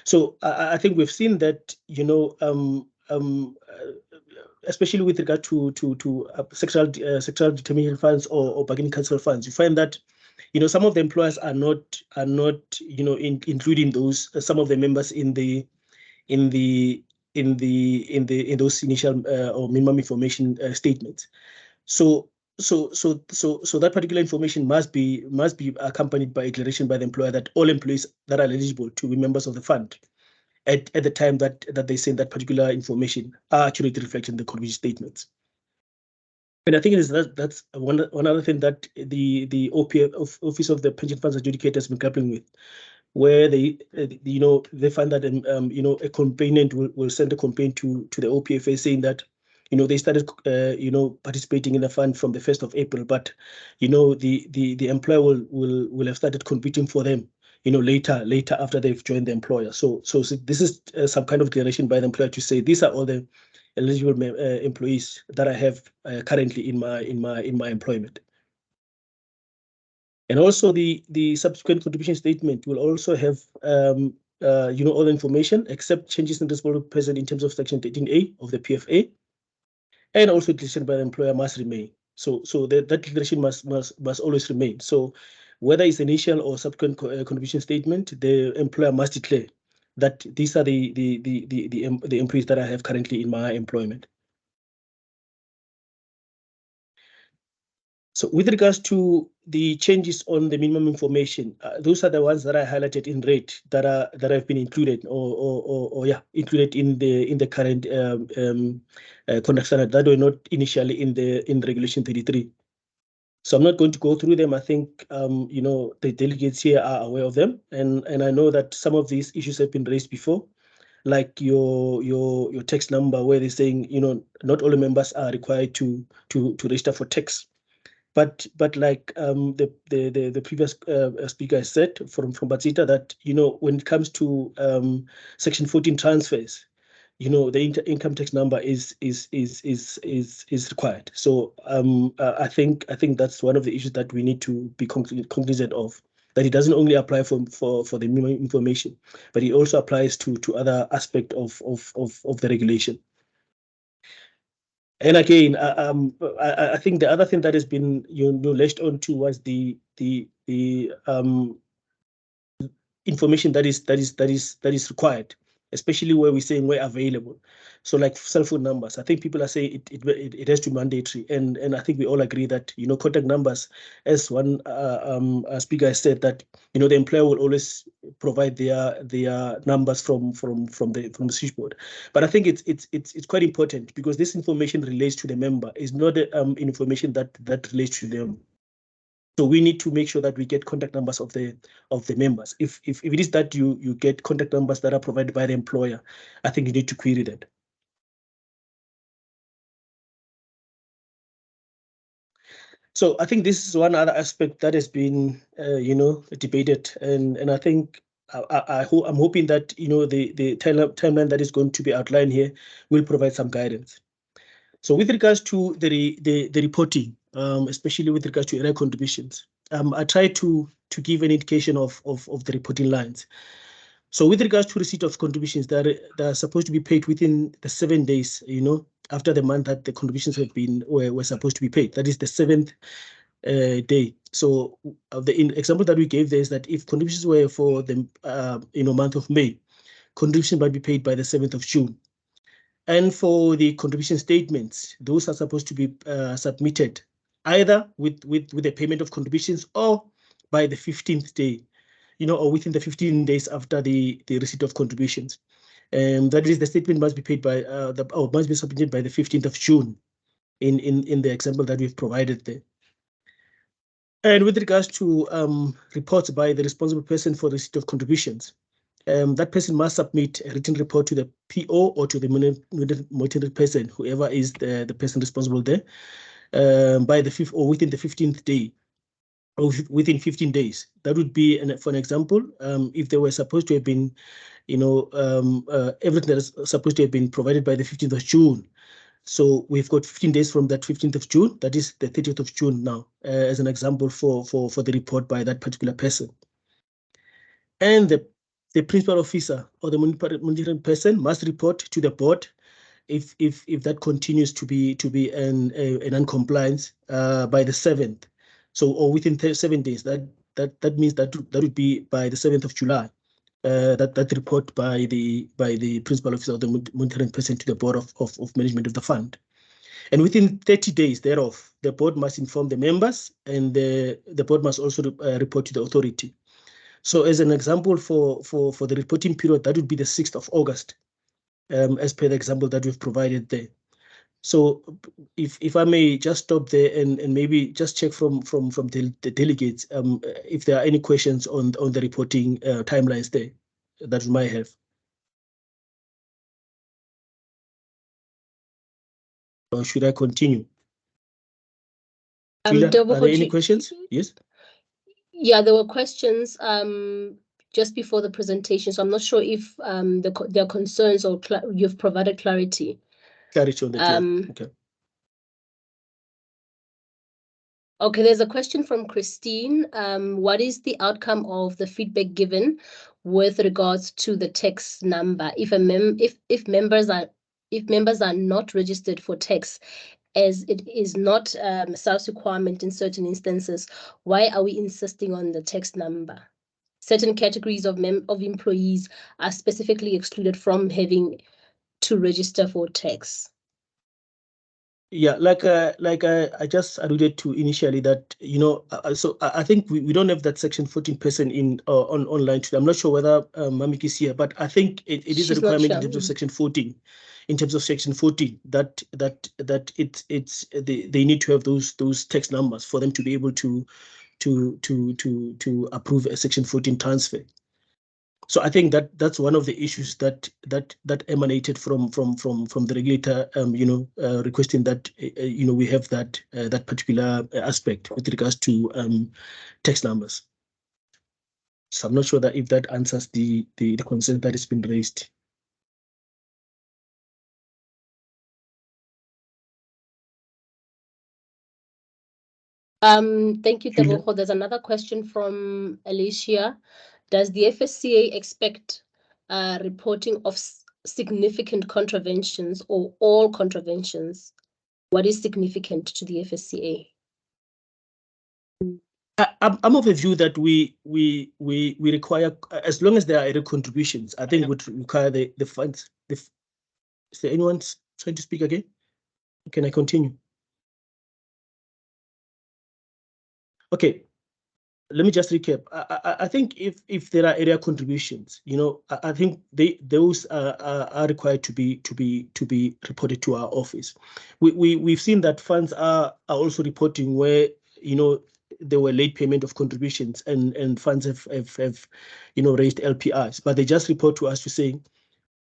G: So I think we've seen that, especially with regard to sectoral determination funds or bargaining council funds, you find that some of the employers are not including those some of the members in those initial or minimum information statements. So that particular information must be accompanied by a declaration by the employer that all employees that are eligible to be members of the fund at the time that they send that particular information are accurately reflected in the contribution statements. And I think that's one other thing that the OPF, Office of the Pension Funds Adjudicator, has been grappling with, where they find that a complainant will send a complaint to the OPFA saying that they started participating in the fund from the 1st of April, but the employer will have started competing for them later after they've joined the employer. So this is some kind of declaration by the employer to say these are all the eligible employees that I have currently in my employment. And also the subsequent contribution statement will also have all the information except changes in responsible person in terms of Section 13A of the PFA, and also declaration by the employer must remain. So that declaration must always remain. So whether it's initial or subsequent contribution statement, the employer must declare that these are the employees that I have currently in my employment. So with regards to the changes on the minimum information, those are the ones that I highlighted in red that have been included included in the current conduct standard that were not initially in Regulation 33. So I'm not going to go through them. I think the delegates here are aware of them, and I know that some of these issues have been raised before, like your tax number, where they're saying not all the members are required to register for tax. But like the previous speaker has said from Batsita, that when it comes to Section 14 transfers, the income tax number is required. So I think that's one of the issues that we need to be cognizant of, that it doesn't only apply for the minimum information, but it also applies to other aspects of the regulation. And again, I think the other thing that has been latched onto was the information that is required, especially where we're saying where available. So like cell phone numbers, I think people are saying it has to be mandatory, and I think we all agree that contact numbers, as one speaker has said, that the employer will always provide their numbers from the switchboard. But I think it's quite important, because this information relates to the member, is not information that relates to them. So we need to make sure that we get contact numbers of the members. If it is that you get contact numbers that are provided by the employer, I think you need to query that. So I think this is one other aspect that has been debated, and I think I'm hoping that the timeline that is going to be outlined here will provide some guidance. So with regards to the reporting, especially with regards to area contributions, I try to give an indication of the reporting lines. So with regards to receipt of contributions that are supposed to be paid within the 7 days, after the month that the contributions were supposed to be paid, that is the 7th day. So the example that we gave there is that if contributions were for the month of May, contribution might be paid by the 7th of June. And for the contribution statements, those are supposed to be submitted either with the payment of contributions or by the 15th day, or within the 15 days after the receipt of contributions. That is, the statement must be paid by must be submitted by the 15th of June in the example that we've provided there. And with regards to reports by the responsible person for the receipt of contributions, that person must submit a written report to the PO or to the monitored person, whoever is the person responsible there, by the 5th or within the 15th day, or within 15 days. That would be, for an example, if they were supposed to have been, everything that is supposed to have been provided by the 15th of June. So we've got 15 days from that 15th of June, that is the 30th of June now, as an example for the report by that particular person. And the principal officer or the monitoring person must report to the board if that continues to be an non-compliance by the 7th. So, or within 7 days. That means that would be by the 7th of July. That report by the principal officer or the monitoring person to the board of management of the fund. And within 30 days thereof, the board must inform the members, and the board must also report to the authority. So as an example for the reporting period, that would be the 6th of August, as per the example that we've provided there. So if I may just stop there and maybe just check from the delegates if there are any questions on the reporting timelines there that we might have. Or should I continue? Julia, are there any questions? Yes.
A: Yeah, there were questions just before the presentation, so I'm not sure if there are concerns or you've provided clarity.
G: Clarity on the okay.
A: Okay, there's a question from Christine. What is the outcome of the feedback given with regards to the tax number? If members are not registered for tax, as it is not self-requirement in certain instances, why are we insisting on the tax number? Certain categories of employees are specifically excluded from having to register for tax.
G: Yeah, like I just alluded to initially that, so I think we don't have that section 14 person in online today. I'm not sure whether Mamik is here, but I think it is a requirement in terms of section 14. In terms of section 14, that they need to have those tax numbers for them to be able to approve a section 14 transfer. So I think that's one of the issues that emanated from the regulator, requesting that we have that particular aspect with regards to tax numbers. So I'm not sure that if that answers the concern that has been raised.
A: Thank you, Tebogo. There's another question from Alicia. Does the FSCA expect reporting of significant contraventions or all contraventions? What is significant to the FSCA?
G: I'm of the view that we require, as long as there are other contributions, I think would require the funds. Is there anyone trying to speak again? Can I continue? Okay, let me just recap. I think if there are area contributions, I think those are required to be reported to our office. We've seen that funds are also reporting where there were late payment of contributions and funds have raised LPIs, but they just report to us to say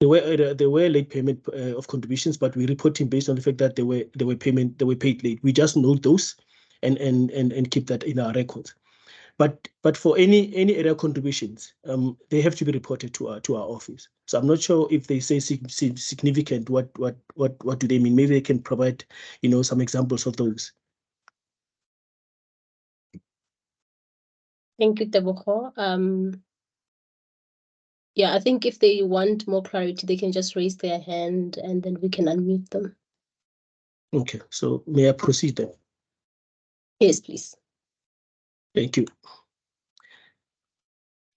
G: there were late payment of contributions, but we're reporting based on the fact that they were paid late. We just note those and keep that in our records. But for any area contributions, they have to be reported to our office. So I'm not sure if they say significant, what do they mean? Maybe they can provide, some examples of those.
A: Thank you, Tebogo. Yeah, I think if they want more clarity, they can just raise their hand and then we can unmute them.
G: Okay, so may I proceed then?
A: Yes, please.
G: Thank you.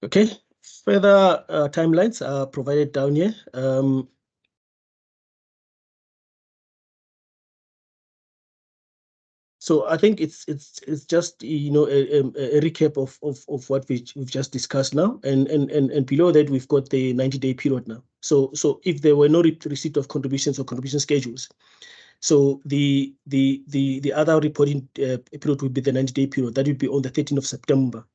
G: Okay, further timelines are provided down here. So I think it's just a recap of what we've just discussed now, and below that we've got the 90-day period now. So if there were no receipt of contributions or contribution schedules, so the other reporting period would be the 90-day period. That would be on the 13th of September.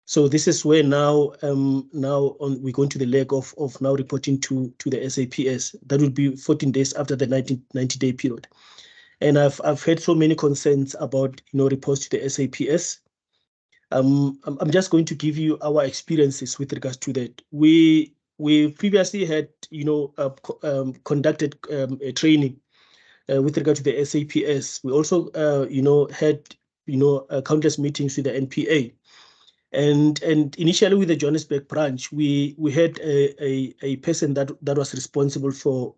G: So this is where now we go into the leg of now reporting to the SAPS. That would be 14 days after the 90-day period. And I've heard so many concerns about reports to the SAPS. I'm just going to give you our experiences with regards to that. We previously had conducted a training with regard to the SAPS. We also had countless meetings with the NPA. And initially with the Johannesburg branch, we had a person that was responsible for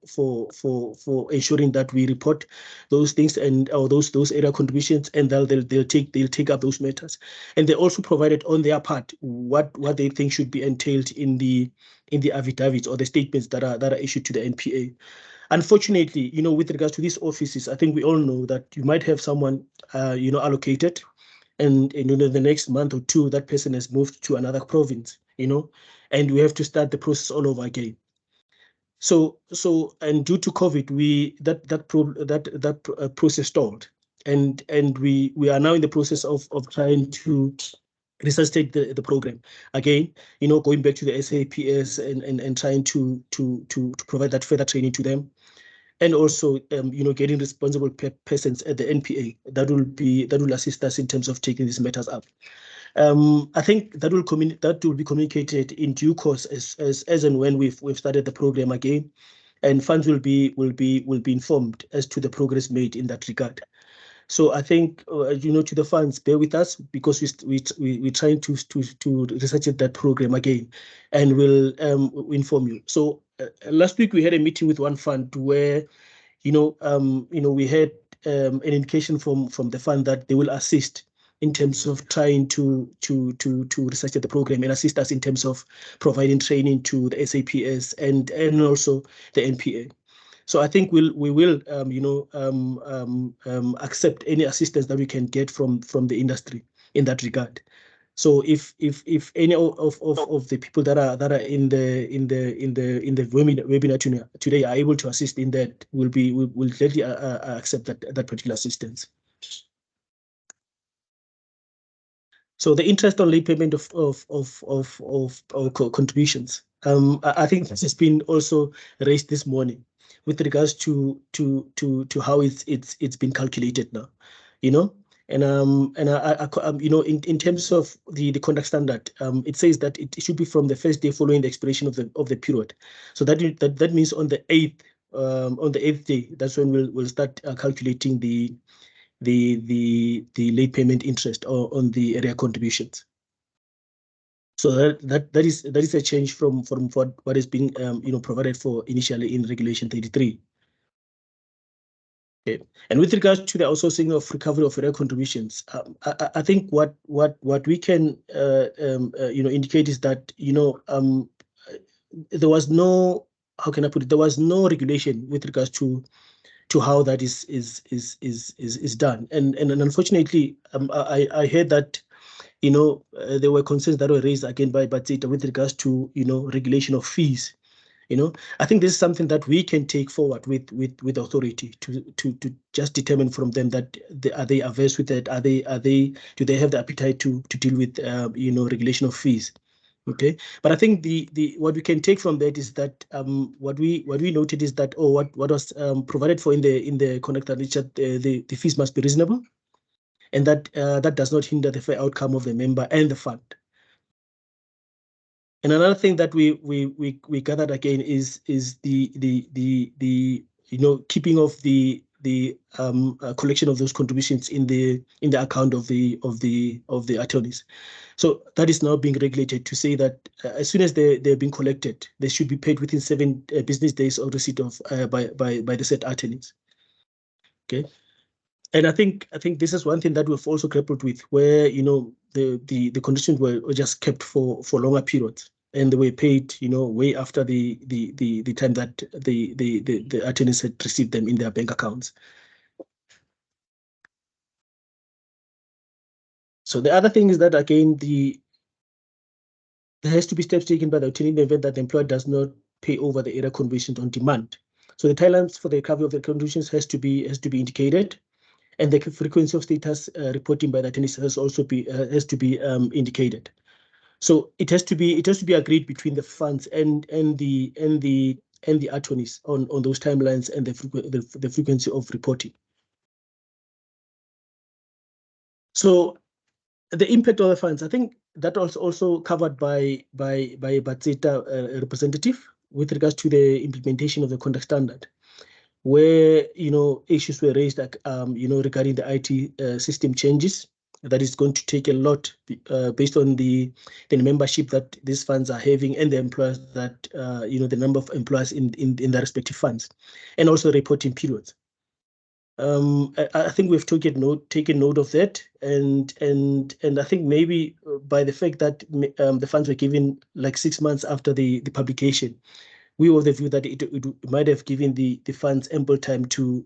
G: ensuring that we report those things and those area contributions, and they'll take up those matters. And they also provided on their part what they think should be entailed in the affidavits or the statements that are issued to the NPA. Unfortunately, with regards to these offices, I think we all know that you might have someone allocated. And the next month or two, that person has moved to another province, and we have to start the process all over again. So and due to COVID, that process stalled, and we are now in the process of trying to resuscitate the program again. Going back to the SAPS and trying to provide that further training to them. And also, getting responsible persons at the NPA that will assist us in terms of taking these matters up. I think that will be communicated in due course as and when we've started the program again, and funds will be informed as to the progress made in that regard. So I think to the funds, bear with us because we're trying to research that program again, and we'll inform you. So last week we had a meeting with one fund where we had an indication from the fund that they will assist in terms of trying to research the program and assist us in terms of providing training to the SAPS and also the NPA. So I think we will accept any assistance that we can get from the industry in that regard. So if any of the people that are in the webinar today are able to assist in that, we'll gladly accept that particular assistance. So the interest on late payment of contributions. I think this has been also raised this morning with regards to how it's been calculated now, And in terms of the conduct standard, it says that it should be from the first day following the expiration of the period. So that means on the 8th day, that's when we'll start calculating the late payment interest on the area contributions. So that is a change from what is being provided for initially in Regulation 33. Okay. And with regards to the outsourcing of recovery of area contributions, I think what we can indicate is that there was no, how can I put it? There was no regulation with regards to how that is done, and unfortunately, I heard that there were concerns that were raised again by Batsita with regards to regulation of fees. I think this is something that we can take forward with authority to just determine from them that are they averse with that? Do they have the appetite to deal with regulation of fees? Okay, but I think the what we can take from that is that what we noted is that what was provided for in the conduct, Richard, the fees must be reasonable, and that does not hinder the fair outcome of the member and the fund. And another thing that we gathered again is the keeping of the collection of those contributions in the account of the attorneys. So that is now being regulated to say that as soon as they're being collected, they should be paid within 7 business days of receipt of by the said attorneys. Okay. And I think this is one thing that we've also grappled with, where the conditions were just kept for longer periods, and they were paid way after the time that the attorneys had received them in their bank accounts. So the other thing is that again there has to be steps taken by the attorney in the event that the employer does not pay over the area contributions on demand. So the timelines for the recovery of the contributions has to be indicated. And the frequency of status reporting by the attorneys has to be indicated. So it has to be agreed between the funds and the attorneys on those timelines and the frequency of reporting. So the impact of the funds, I think that was also covered by Batseta representative with regards to the implementation of the conduct standard, where issues were raised regarding the IT system changes. That is going to take a lot based on the membership that these funds are having and the employers that the number of employers in their respective funds, and also reporting periods. I think we've taken note of that, and I think maybe by the fact that the funds were given like 6 months after the publication, we were of the view that it might have given the funds ample time to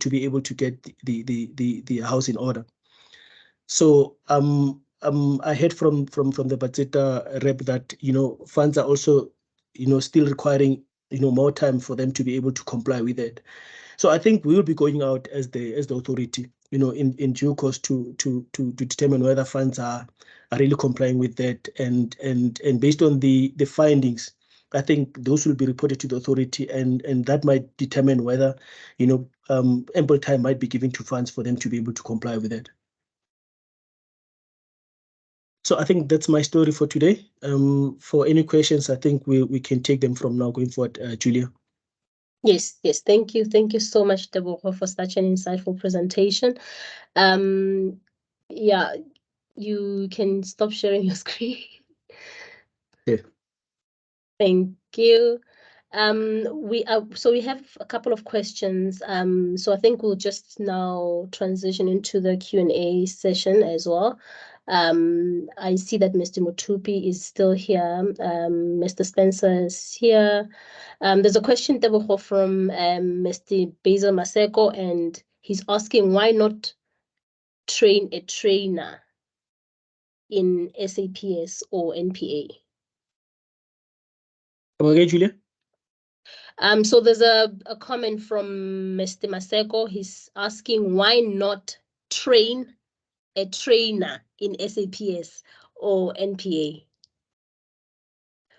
G: be able to get the house in order. So I heard from the Batseta rep that funds are also still requiring more time for them to be able to comply with it. So I think we will be going out as the authority in due course to determine whether funds are really complying with that, and based on the findings, I think those will be reported to the authority, and that might determine whether ample time might be given to funds for them to be able to comply with it. So I think that's my story for today. For any questions, I think we can take them from now going forward, Julia.
A: Yes, thank you so much, Tebogo, for such an insightful presentation. Yeah, you can stop sharing your screen.
G: Yeah.
A: Thank you. We have a couple of questions. So I think we'll just now transition into the Q&A session as well. I see that Mr. Mutupi is still here. Mr. Spencer is here. There's a question, Tebogo, from Mr. Basil Maseko, and he's asking why not train a trainer in SAPS or NPA?
G: Okay, Julia.
A: So there's a comment from Mr. Maseko. He's asking why not train a trainer in SAPS or NPA?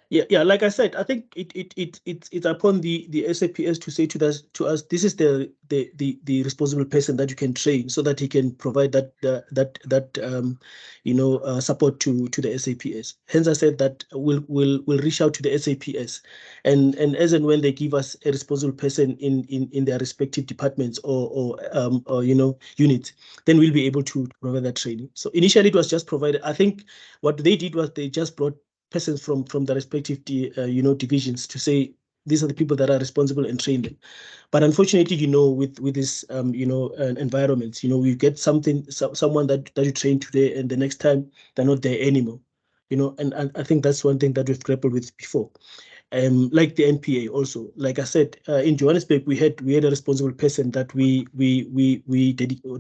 G: Yeah. Like I said, I think it's upon the SAPS to say to us, this is the responsible person that you can train, so that he can provide that support to the SAPS. Hence, I said that we'll reach out to the SAPS, and as and when they give us a responsible person in their respective departments or units, then we'll be able to provide that training. So initially, it was just provided. I think what they did was they just brought persons from the respective divisions to say these are the people that are responsible and train them. But unfortunately, with this environments, we get someone that you train today, and the next time they're not there anymore. And I think that's one thing that we've grappled with before. Like the NPA also, like I said, in Johannesburg, we had a responsible person that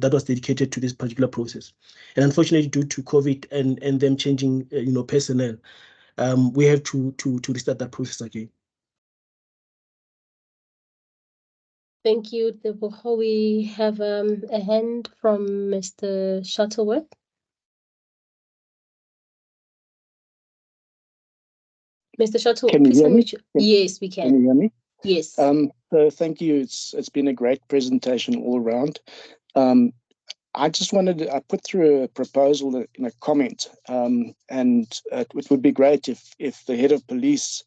G: that was dedicated to this particular process. And unfortunately, due to COVID and them changing personnel, we have to restart that process again.
A: Thank you, Tebogo. We have a hand from Mr. Shuttleworth. Mr. Shuttleworth,
J: can you
A: please
J: hear me?
A: Yes, we can.
J: Can you hear me?
A: Yes.
J: So thank you. It's been a great presentation all around. I just wanted to, I put through a proposal in a comment, and it would be great if the head of police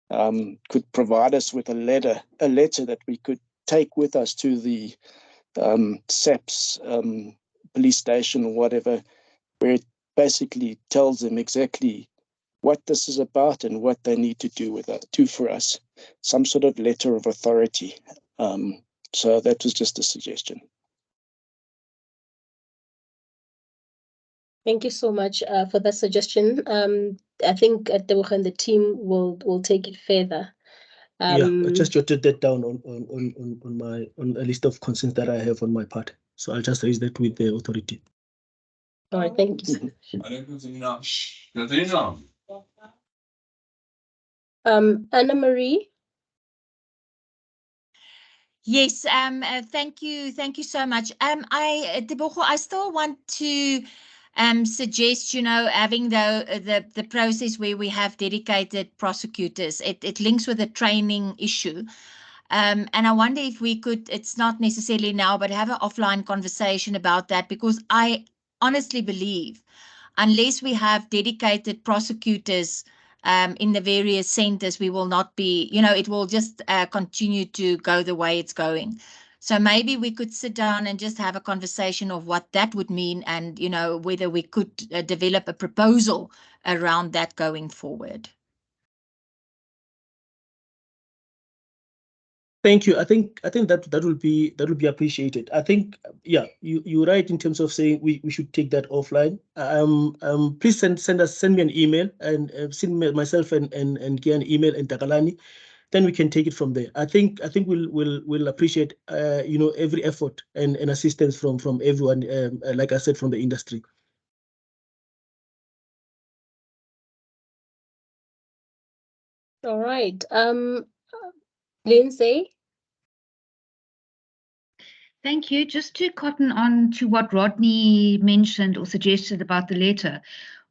J: could provide us with a letter that we could take with us to the SAPS police station or whatever, where it basically tells them exactly what this is about and what they need to do for us, some sort of letter of authority. So that was just a suggestion.
A: Thank you so much for that suggestion. I think Tebogo and the team will take it further.
G: Yeah, I just jotted that down on a list of concerns that I have on my part. So I'll just raise that with the authority.
A: All right, thank you so much. Anna Marie.
K: Yes, thank you so much. Tebogo, I still want to suggest, having the process where we have dedicated prosecutors. It links with the training issue. And I wonder if we could, it's not necessarily now, but have an offline conversation about that, because I honestly believe unless we have dedicated prosecutors in the various centers, we will not be, it will just continue to go the way it's going. So maybe we could sit down and just have a conversation of what that would mean and, whether we could develop a proposal around that going forward.
G: Thank you. I think that will be appreciated. I think, yeah, you're right in terms of saying we should take that offline. Please send me an email and send me myself and Kia an email and Takalani. Then we can take it from there. I think we'll appreciate every effort and assistance from everyone. Like I said, from the industry.
A: All right. Lindsay.
L: Thank you. Just to cotton on to what Rodney mentioned or suggested about the letter,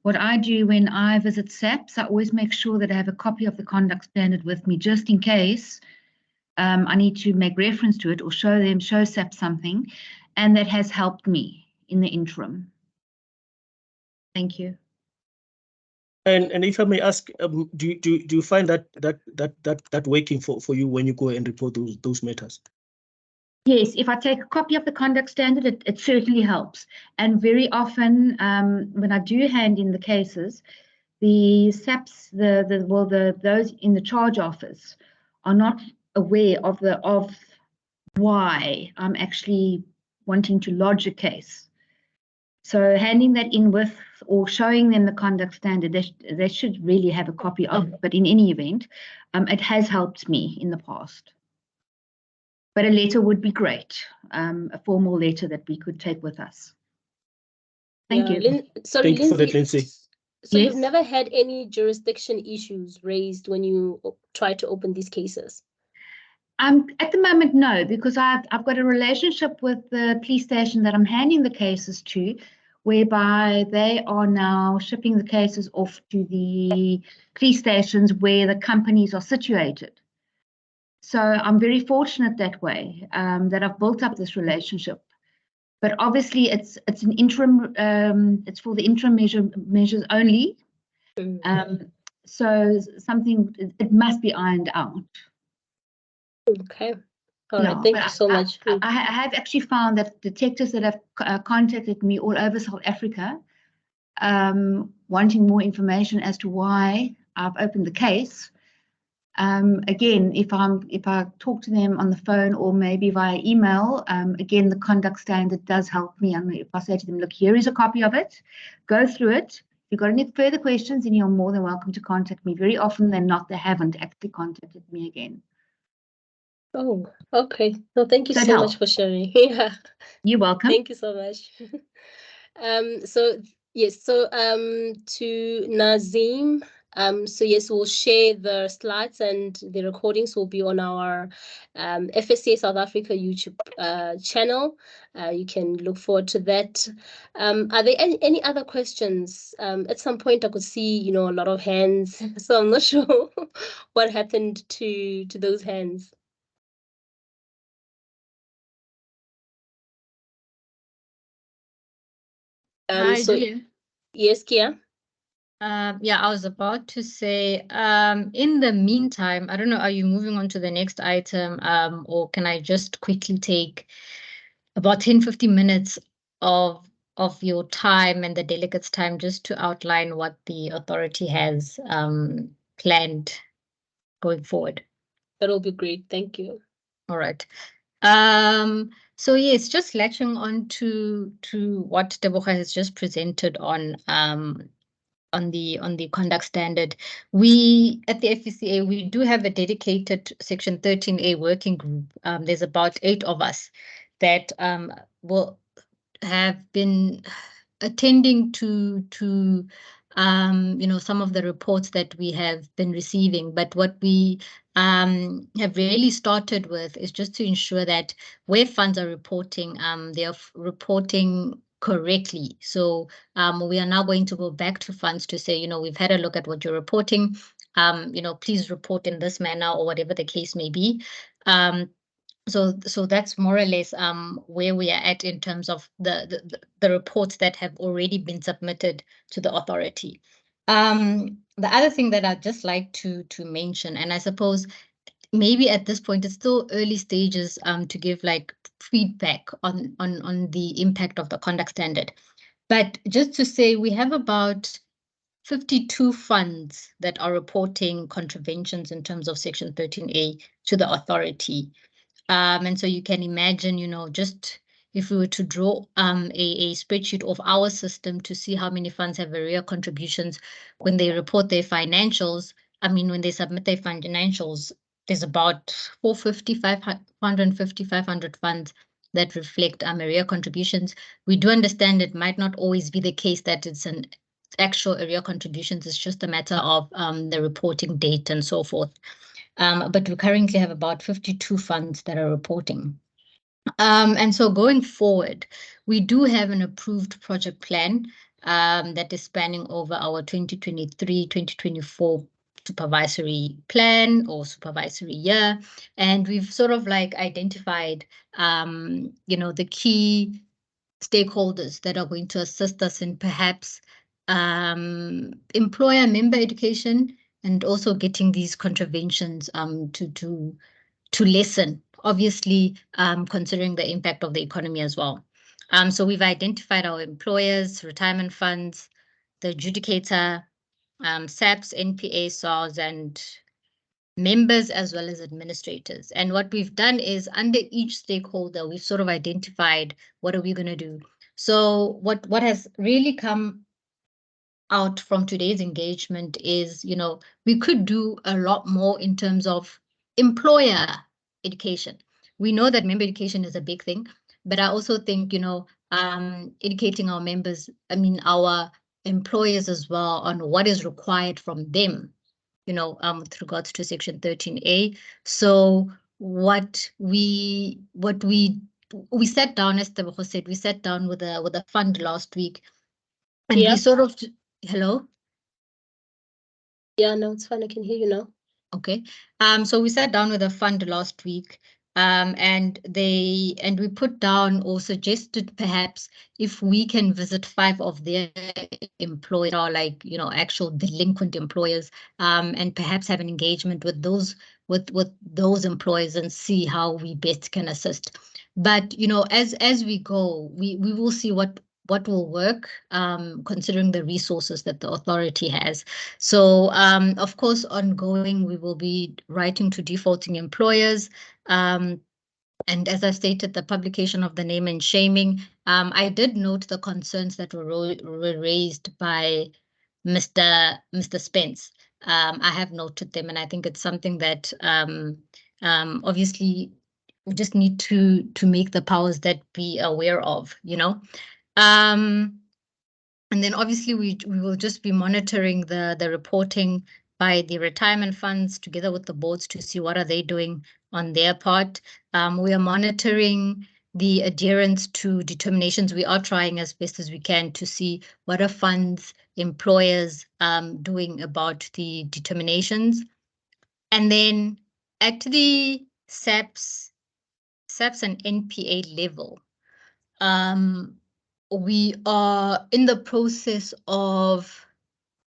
L: what I do when I visit SAPS, I always make sure that I have a copy of the conduct standard with me, just in case I need to make reference to it or show SAPS something, and that has helped me in the interim. Thank you.
G: And if I may ask, do you find that working for you when you go and report those matters?
L: Yes, if I take a copy of the conduct standard, it certainly helps. And very often, when I do hand in the cases, the SAPS, those in the charge office are not aware of why I'm actually wanting to lodge a case. So handing that in with or showing them the conduct standard, they should really have a copy of it. But in any event, it has helped me in the past. But a letter would be great, a formal letter that we could take with us. Thank you.
A: Sorry,
G: Thank you for that, Lindsay.
A: So
L: Yes.
A: you've never had any jurisdiction issues raised when you try to open these cases?
L: At the moment, no, because I've got a relationship with the police station that I'm handing the cases to, whereby they are now shipping the cases off to the police stations where the companies are situated. So I'm very fortunate that way, that I've built up this relationship. But obviously, it's an interim. It's for the interim measures only. So something it must be ironed out.
A: Okay. All right. Thank you so much.
L: I have actually found that detectives that have contacted me all over South Africa, wanting more information as to why I've opened the case. Again, if I talk to them on the phone or maybe via email, again, the conduct standard does help me. If I say to them, look, here is a copy of it, go through it. If you've got any further questions, then you're more than welcome to contact me. Very often than not, they haven't actually contacted me again.
A: Oh, okay. No, thank you so much for sharing. Yeah.
L: You're welcome.
A: Thank you so much. So yes, so to Nazim, so yes, we'll share the slides and the recordings will be on our FSCA South Africa YouTube channel. You can look forward to that. Are there any other questions? At some point I could see, a lot of hands, so I'm not sure what happened to those hands.
D: Hi,
A: So
D: Julia.
A: yes, Kia.
D: Yeah, I was about to say, in the meantime, I don't know, are you moving on to the next item, or can I just quickly take about 10-15 minutes of your time and the delegates' time just to outline what the authority has planned going forward?
A: That'll be great. Thank you.
D: All right. So yes, just latching on to what Tebogo has just presented on the conduct standard. We at the FSCA, we do have a dedicated Section 13A working group. There's about 8 of us that will have been attending to some of the reports that we have been receiving. But what we have really started with is just to ensure that where funds are reporting, they are reporting correctly. So we are now going to go back to funds to say, we've had a look at what you're reporting. Please report in this manner or whatever the case may be. So that's more or less where we are at in terms of the reports that have already been submitted to the authority. The other thing that I'd just like to mention, and I suppose maybe at this point it's still early stages to give like feedback on the impact of the conduct standard, but just to say we have about 52 funds that are reporting contraventions in terms of Section 13A to the authority. And so you can imagine, just if we were to draw a spreadsheet of our system to see how many funds have arrear contributions when they report their financials, when they submit their financials, there's about 450, 500 funds that reflect arrear contributions. We do understand it might not always be the case that it's an actual arrear contributions. It's just a matter of the reporting date and so forth. But we currently have about 52 funds that are reporting. And so going forward, we do have an approved project plan that is spanning over our 2023-2024 supervisory plan or supervisory year. And we've sort of like identified, the key stakeholders that are going to assist us in perhaps employer member education, and also getting these contraventions to lessen, obviously considering the impact of the economy as well. So we've identified our employers, retirement funds, the adjudicator, SAPs, NPA, SARS, and members as well as administrators. And what we've done is under each stakeholder, we've sort of identified what are we going to do. So what has really come out from today's engagement is, we could do a lot more in terms of employer education. We know that member education is a big thing, but I also think, educating our members, our employers as well on what is required from them, with regards to Section 13A. So what we sat down, as Tebogo said, we sat down with a fund last week, and we sort of, hello?
A: Yeah, no, it's fine. I can hear you now.
D: Okay. So we sat down with a fund last week, and we put down or suggested perhaps if we can visit 5 of their employers, or like, actual delinquent employers, and perhaps have an engagement with those employers and see how we best can assist. But as we go, we will see what will work, considering the resources that the authority has. So, of course, ongoing, we will be writing to defaulting employers. And as I stated, the publication of the name and shaming. I did note the concerns that were raised by Mr. Spence. I have noted them, and I think it's something that obviously we just need to make the powers that be aware of, and then obviously we will just be monitoring the reporting by the retirement funds together with the boards to see what are they doing on their part. We are monitoring the adherence to determinations. We are trying as best as we can to see what are funds, employers doing about the determinations. And then at the SAPs and NPA level, we are in the process of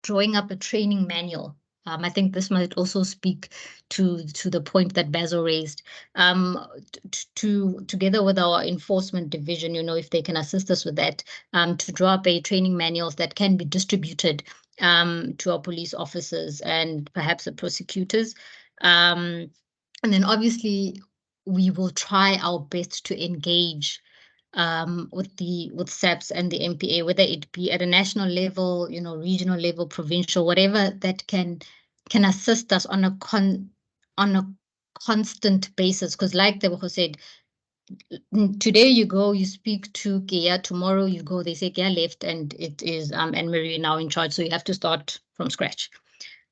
D: drawing up a training manual. I think this might also speak to the point that Basil raised. Together with our enforcement division, if they can assist us with that, to draw up a training manuals that can be distributed to our police officers and perhaps the prosecutors. And then obviously we will try our best to engage with SAPS and the MPA, whether it be at a national level, regional level, provincial, whatever that can assist us on a constant basis. Because like Tebogo said, today you go, you speak to Kia, tomorrow you go, they say Kia left and it is Anne-Marie now in charge, so you have to start from scratch.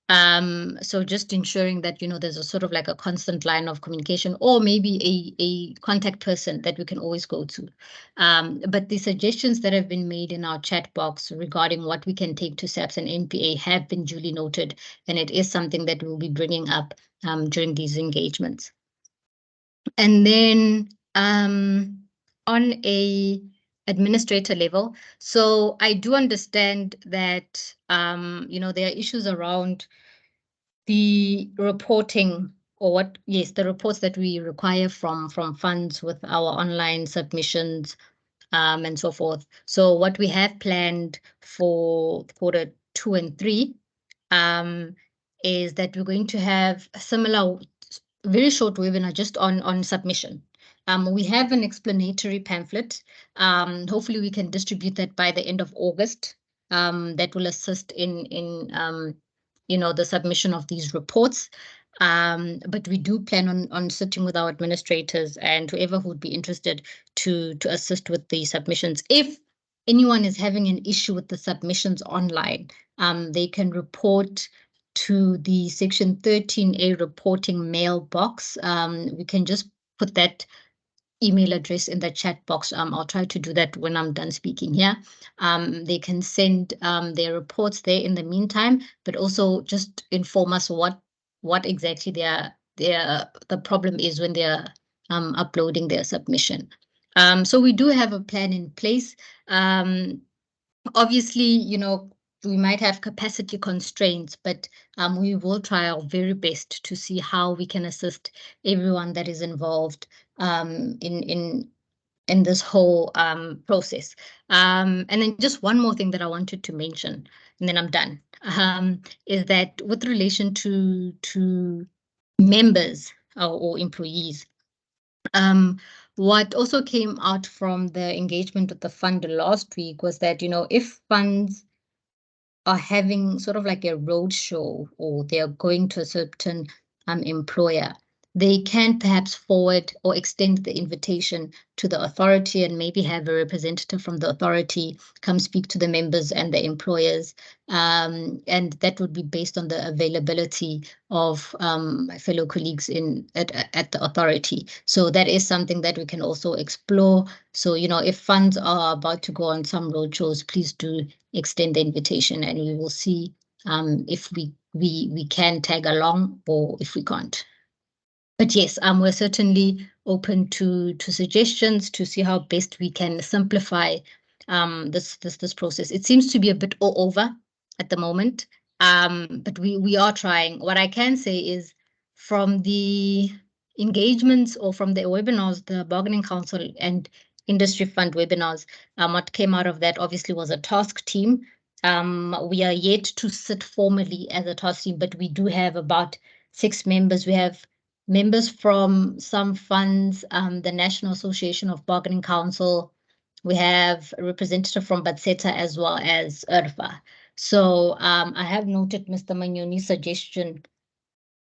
D: So just ensuring that, there's a sort of like a constant line of communication, or maybe a contact person that we can always go to. But the suggestions that have been made in our chat box regarding what we can take to SAPS and NPA have been duly noted, and it is something that we'll be bringing up during these engagements. And then on a administrator level, so I do understand that, there are issues around the reporting, or the reports that we require from funds with our online submissions and so forth. So what we have planned for quarter 2 and 3 is that we're going to have a similar, very short webinar just on submission. We have an explanatory pamphlet. Hopefully we can distribute that by the end of August. That will assist in the submission of these reports. But we do plan on sitting with our administrators and whoever who would be interested to assist with the submissions. If anyone is having an issue with the submissions online, they can report to the Section 13A reporting mailbox. We can just put that email address in the chat box. I'll try to do that when I'm done speaking here. They can send their reports there in the meantime, but also just inform us what exactly the problem is when they're uploading their submission. So we do have a plan in place. Obviously, we might have capacity constraints, but we will try our very best to see how we can assist everyone that is involved in this whole process. And then just one more thing that I wanted to mention, and then I'm done, is that with relation to members or employees, what also came out from the engagement with the fund last week was that, if funds are having sort of like a road show, or they're going to a certain employer, they can perhaps forward or extend the invitation to the authority and maybe have a representative from the authority come speak to the members and the employers. And that would be based on the availability of my fellow colleagues at the authority. So that is something that we can also explore. So, if funds are about to go on some roadshows, please do extend the invitation, and we will see if we can tag along or if we can't. But yes, we're certainly open to suggestions to see how best we can simplify this process. It seems to be a bit all over at the moment, but we are trying. What I can say is, from the engagements or from the webinars, the Bargaining Council and Industry Fund webinars, what came out of that obviously was a task team. We are yet to sit formally as a task team, but we do have about 6 members. We have members from some funds, the National Association of Bargaining Council. We have a representative from Batseta as well as IRFA. So I have noted Mr. Manyoni's suggestion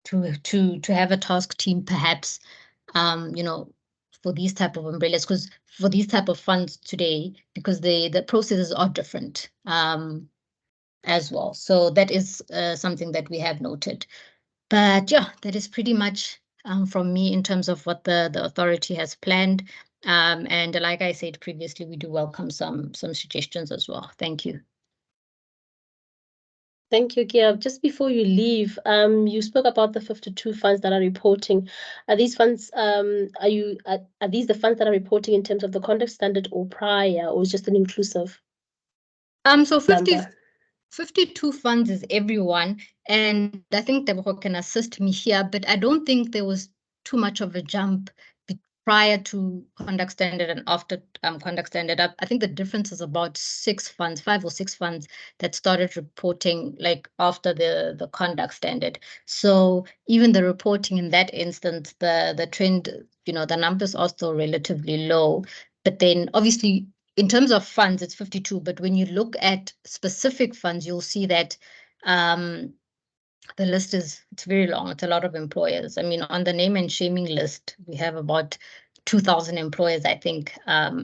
D: to have a task team, perhaps, for these type of umbrellas, because for these type of funds today, because the processes are different as well. So that is something that we have noted. But yeah, that is pretty much from me in terms of what the authority has planned. And like I said previously, we do welcome some suggestions as well. Thank you.
A: Thank you, Gia. Just before you leave, you spoke about the 52 funds that are reporting. Are these funds, are these the funds that are reporting in terms of the conduct standard or prior, or is just an inclusive
D: So 50,
A: number?
D: 52 funds is everyone, and I think Tebogo can assist me here, but I don't think there was too much of a jump prior to conduct standard and after conduct standard. I think the difference is about 5 or 6 funds that started reporting like after the conduct standard. So even the reporting in that instance, the trend, the numbers are still relatively low. But then obviously in terms of funds, it's 52. But when you look at specific funds, you'll see that the list it's very long. It's a lot of employers. I mean, on the name and shaming list, we have about 2,000 employers, I think.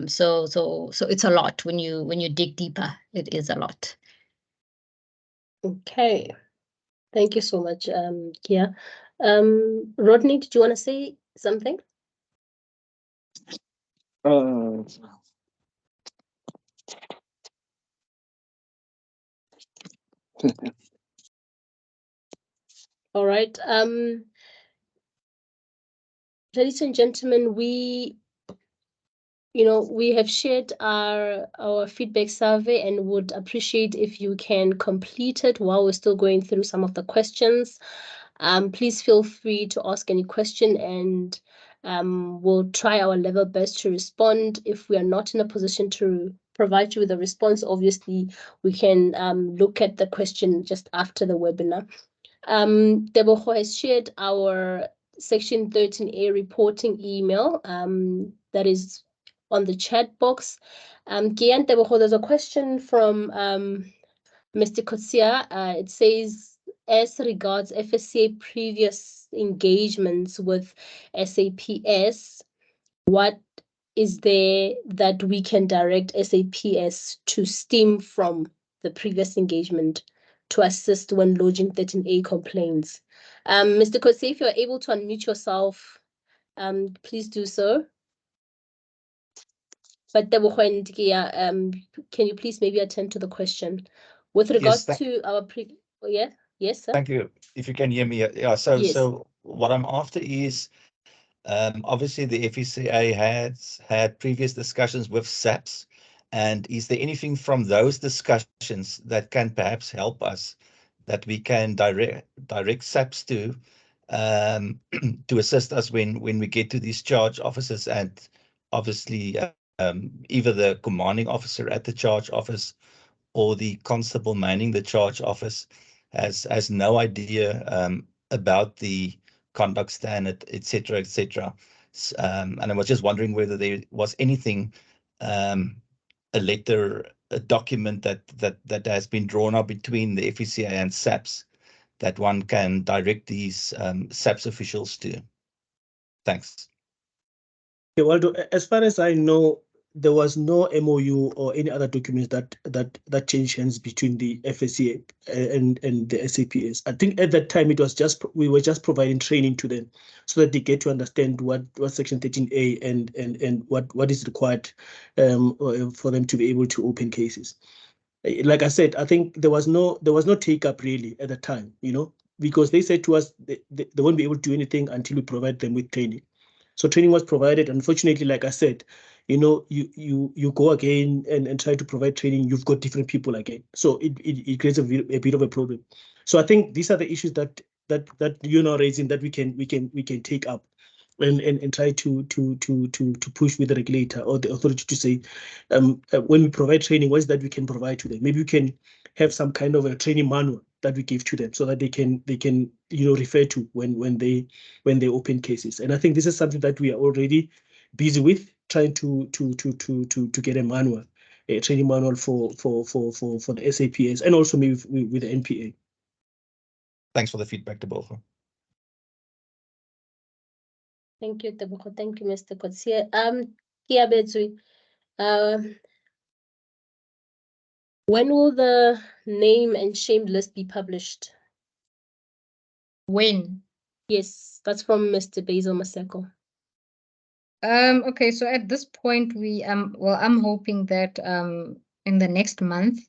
D: So it's a lot. When you dig deeper, it is a lot.
A: Okay. Thank you so much, Gia. Rodney, did you want to say something? All right. Ladies and gentlemen, we have shared our feedback survey and would appreciate if you can complete it while we're still going through some of the questions. Please feel free to ask any question and we'll try our level best to respond. If we are not in a position to provide you with a response, obviously we can look at the question just after the webinar. Tebogo has shared our Section 13A reporting email that is on the chat box. Gia and Tebogo, there's a question from Mr. Kotsia. It says, as regards FSCA previous engagements with SAPS, what is there that we can direct SAPS to stem from the previous engagement to assist when lodging 13A complaints? Mr. Kotsia, if you're able to unmute yourself, please do so. But Tebogo and Gia, can you please maybe attend to the question? With regards to our yes, sir.
M: Thank you. If you can hear me, yeah. So,
A: Yes.
M: so what I'm after is, obviously the FSCA has had previous discussions with SAPS, and is there anything from those discussions that can perhaps help us, that we can direct SAPS to assist us when we get to these charge officers, and obviously either the commanding officer at the charge office or the constable manning the charge office has no idea about the conduct standard, etc., etc. And I was just wondering whether there was anything, a letter, a document that has been drawn up between the FSCA and SAPS that one can direct these SAPS officials to. Thanks.
G: Okay, well, as far as I know, there was no MOU or any other documents that changed hands between the FSCA and the SAPS. I think at that time it was we were just providing training to them so that they get to understand what Section 13A and what is required for them to be able to open cases. Like I said, I think there was no take up really at the time, because they said to us they won't be able to do anything until we provide them with training. So training was provided. Unfortunately, like I said, you go again and try to provide training, you've got different people again. So it creates a bit of a problem. So I think these are the issues that you're now raising that we can take up and try to push with the regulator or the authority to say, when we provide training, what is that we can provide to them? Maybe we can have some kind of a training manual that we give to them so that they can refer to when they open cases. And I think this is something that we are already busy with, trying to get a manual, a training manual for the SAPS and also maybe with the NPA.
M: Thanks for the feedback, Tebogo.
A: Thank you, Tebogo. Thank you, Mr. Kotsia. Kia Betsui, when will the name and shame list be published?
D: When?
A: Yes, that's from Mr. Basil Maseko.
D: Okay, so at this point, I'm hoping that in the next month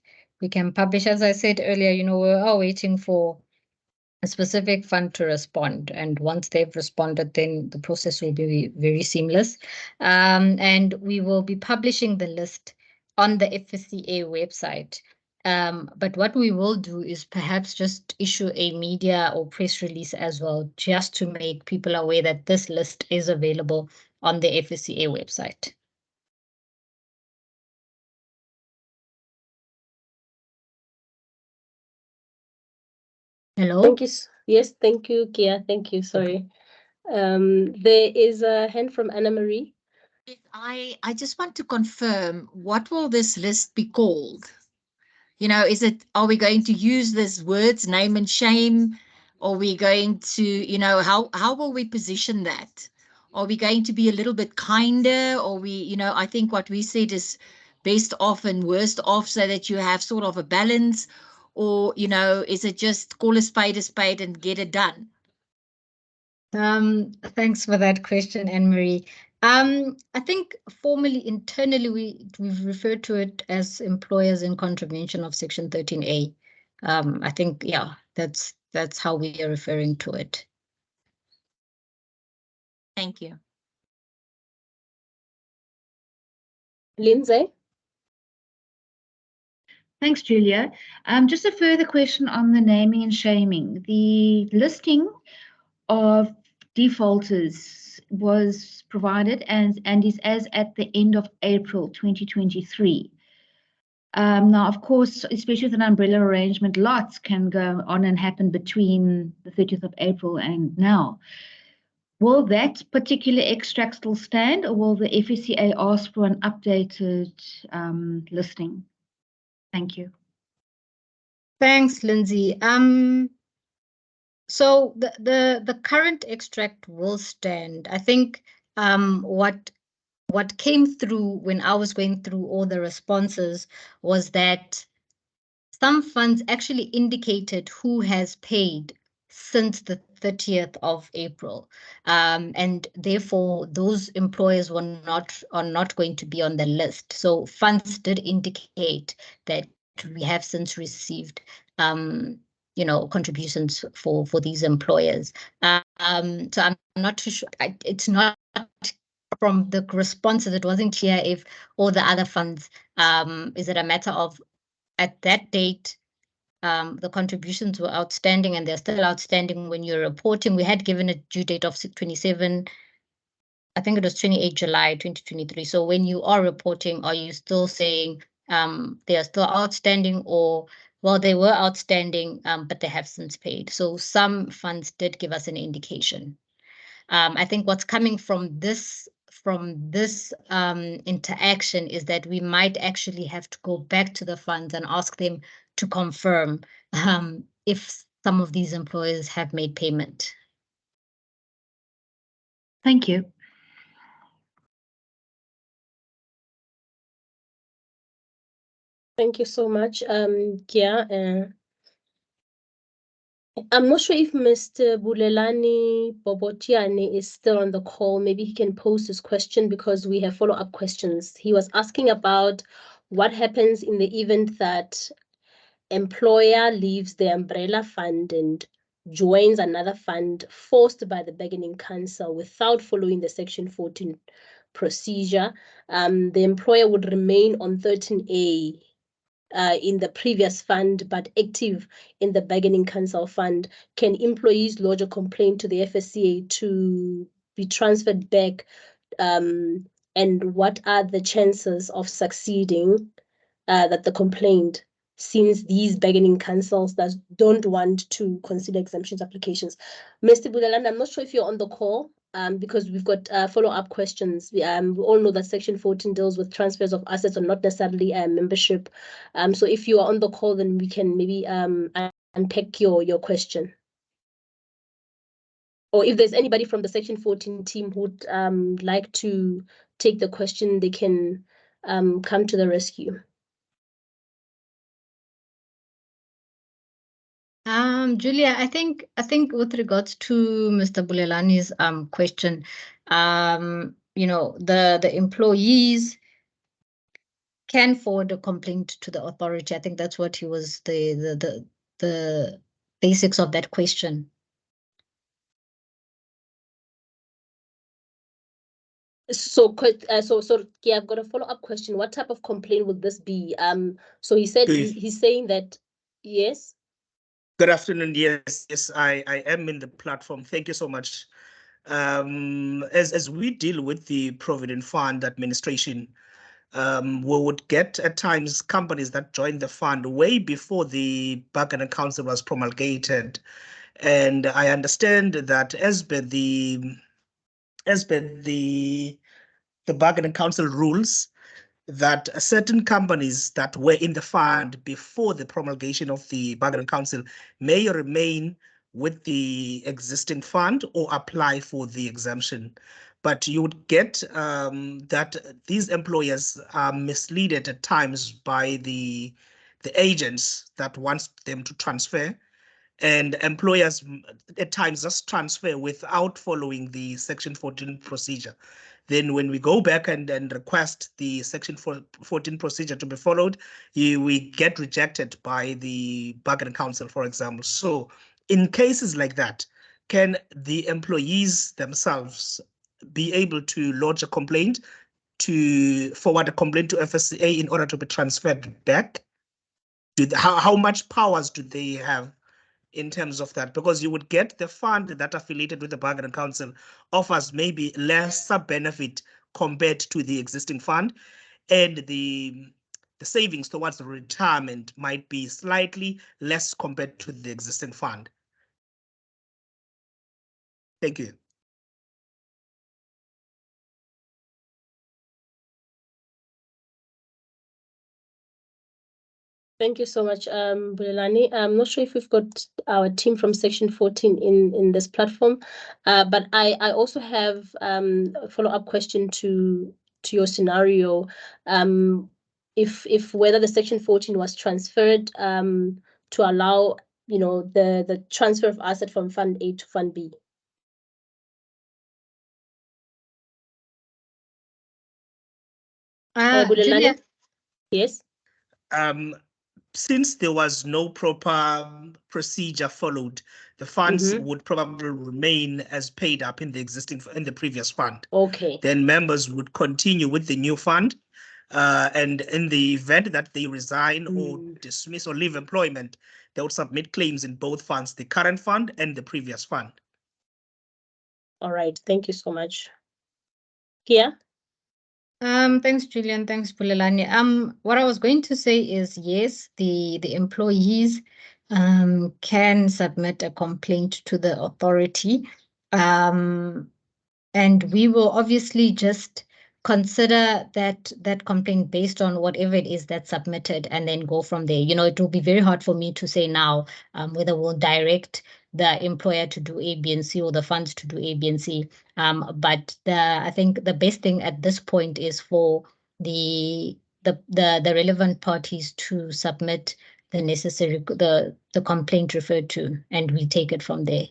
D: we can publish. As I said earlier, you know, we're all waiting for a specific fund to respond. And once they've responded, then the process will be very seamless. And we will be publishing the list on the FSCA website. But what we will do is perhaps just issue a media or press release as well, just to make people aware that this list is available on the FSCA website. Hello?
A: Thank you. Yes, thank you, Kia. Thank you. Sorry. There is a hand from Anna Marie.
K: I just want to confirm, what will this list be called? You know, are we going to use this words name and shame? Or are we going to, you know, how will we position that? Are we going to be a little bit kinder? Or you know, I think what we said is best off and worst off, so that you have sort of a balance. Or, you know, is it just call a spade and get it done?
D: Thanks for that question, Anne-Marie. I think formally, internally, we've referred to it as employers in contravention of Section 13A. I think, yeah, that's how we are referring to it.
K: Thank you.
A: Lindsay?
L: Thanks, Julia. Just a further question on the naming and shaming. The listing of defaulters was provided and is as at the end of April 2023. Now, of course, especially with an umbrella arrangement, lots can go on and happen between the 30th of April and now. Will that particular extract still stand, or will the FSCA ask for an updated listing? Thank you.
D: Thanks, Lindsay. So the current extract will stand. I think what came through when I was going through all the responses was that some funds actually indicated who has paid since the 30th of April. And therefore, those employers are not going to be on the list. So funds did indicate that we have since received you know, contributions for these employers. So I'm not too sure. It's not from the responses, it wasn't clear if all the other funds, is it a matter of at that date, the contributions were outstanding and they're still outstanding when you're reporting. We had given a due date of 27, I think it was 28 July 2023. So when you are reporting, are you still saying they are still outstanding, or, well, they were outstanding, but they have since paid? So some funds did give us an indication. I think what's coming from this interaction is that we might actually have to go back to the funds and ask them to confirm if some of these employers have made payment.
L: Thank you.
A: Thank you so much, Kia. I'm not sure if Mr. Bulelani Bobotiani is still on the call. Maybe he can pose his question, because we have follow-up questions. He was asking about what happens in the event that employer leaves the umbrella fund and joins another fund forced by the bargaining council without following the Section 14 procedure. The employer would remain on 13A in the previous fund, but active in the bargaining council fund. Can employees lodge a complaint to the FSCA to be transferred back? And what are the chances of succeeding that the complaint, since these bargaining councils that don't want to consider exemptions applications? Mr. Budaland, I'm not sure if you're on the call, because we've got follow-up questions. We all know that Section 14 deals with transfers of assets and not necessarily membership. So if you are on the call, then we can maybe unpack your question. Or if there's anybody from the Section 14 team who would like to take the question, they can come to the rescue.
D: Julia, I think with regards to Mr. Bulelani's question, you know, the employees can forward a complaint to the authority. I think that's what he was the basics of that question.
A: So, yeah, I've got a follow-up question. What type of complaint would this be? So he said he's saying that, yes.
G: Good afternoon. Yes, I am in the platform. Thank you so much. As we deal with the Provident Fund administration, we would get at times companies that joined the fund way before the Bargaining Council was promulgated. And I understand that as per the Bargaining Council rules, that certain companies that were in the fund before the promulgation of the Bargaining Council may remain with the existing fund or apply for the exemption. But you would get that these employers are misled at times by the agents that wants them to transfer, and employers at times just transfer without following the Section 14 procedure. Then when we go back and request the Section 14 procedure to be followed, we get rejected by the Bargaining Council, for example. So in cases like that, can the employees themselves be able to lodge a complaint, to forward a complaint to FSCA in order to be transferred back? How much powers do they have in terms of that? Because you would get the fund that affiliated with the Bargaining Council offers maybe lesser benefit compared to the existing fund, and the savings towards the retirement might be slightly less compared to the existing fund. Thank you.
A: Thank you so much, Bulelani. I'm not sure if we've got our team from Section 14 in this platform, but I also have a follow-up question to your scenario. If whether the Section 14 was transferred to allow, you know, the transfer of asset from Fund A to Fund B.
D: Julia.
A: Yes.
G: Since there was no proper procedure followed, the funds would probably remain as paid up in the previous fund.
A: Okay.
G: Then members would continue with the new fund, and in the event that they resign or dismiss or leave employment, they would submit claims in both funds, the current fund and the previous fund.
A: All right. Thank you so much. Kia?
D: Thanks, Julian. Thanks, Bulelani. What I was going to say is yes, the employees can submit a complaint to the authority. And we will obviously just consider that complaint based on whatever it is that's submitted and then go from there. You know, it will be very hard for me to say now whether we'll direct the employer to do A, B, and C, or the funds to do A, B, and C. But I think the best thing at this point is for the relevant parties to submit the necessary the complaint referred to, and we take it from there.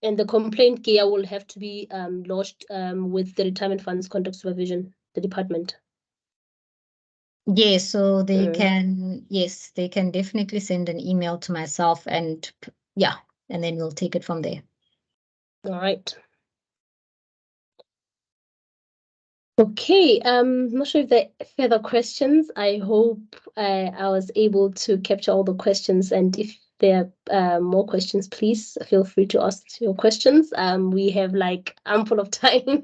A: And the complaint, Kia, will have to be lodged with the Retirement Funds Conduct Supervision, the department.
D: Yes, so they can, yes, they can definitely send an email to myself, and yeah, and then we'll take it from there.
A: All right. Okay, not sure if there are further questions. I hope I was able to capture all the questions, and if there are more questions, please feel free to ask your questions. We have like ample of time.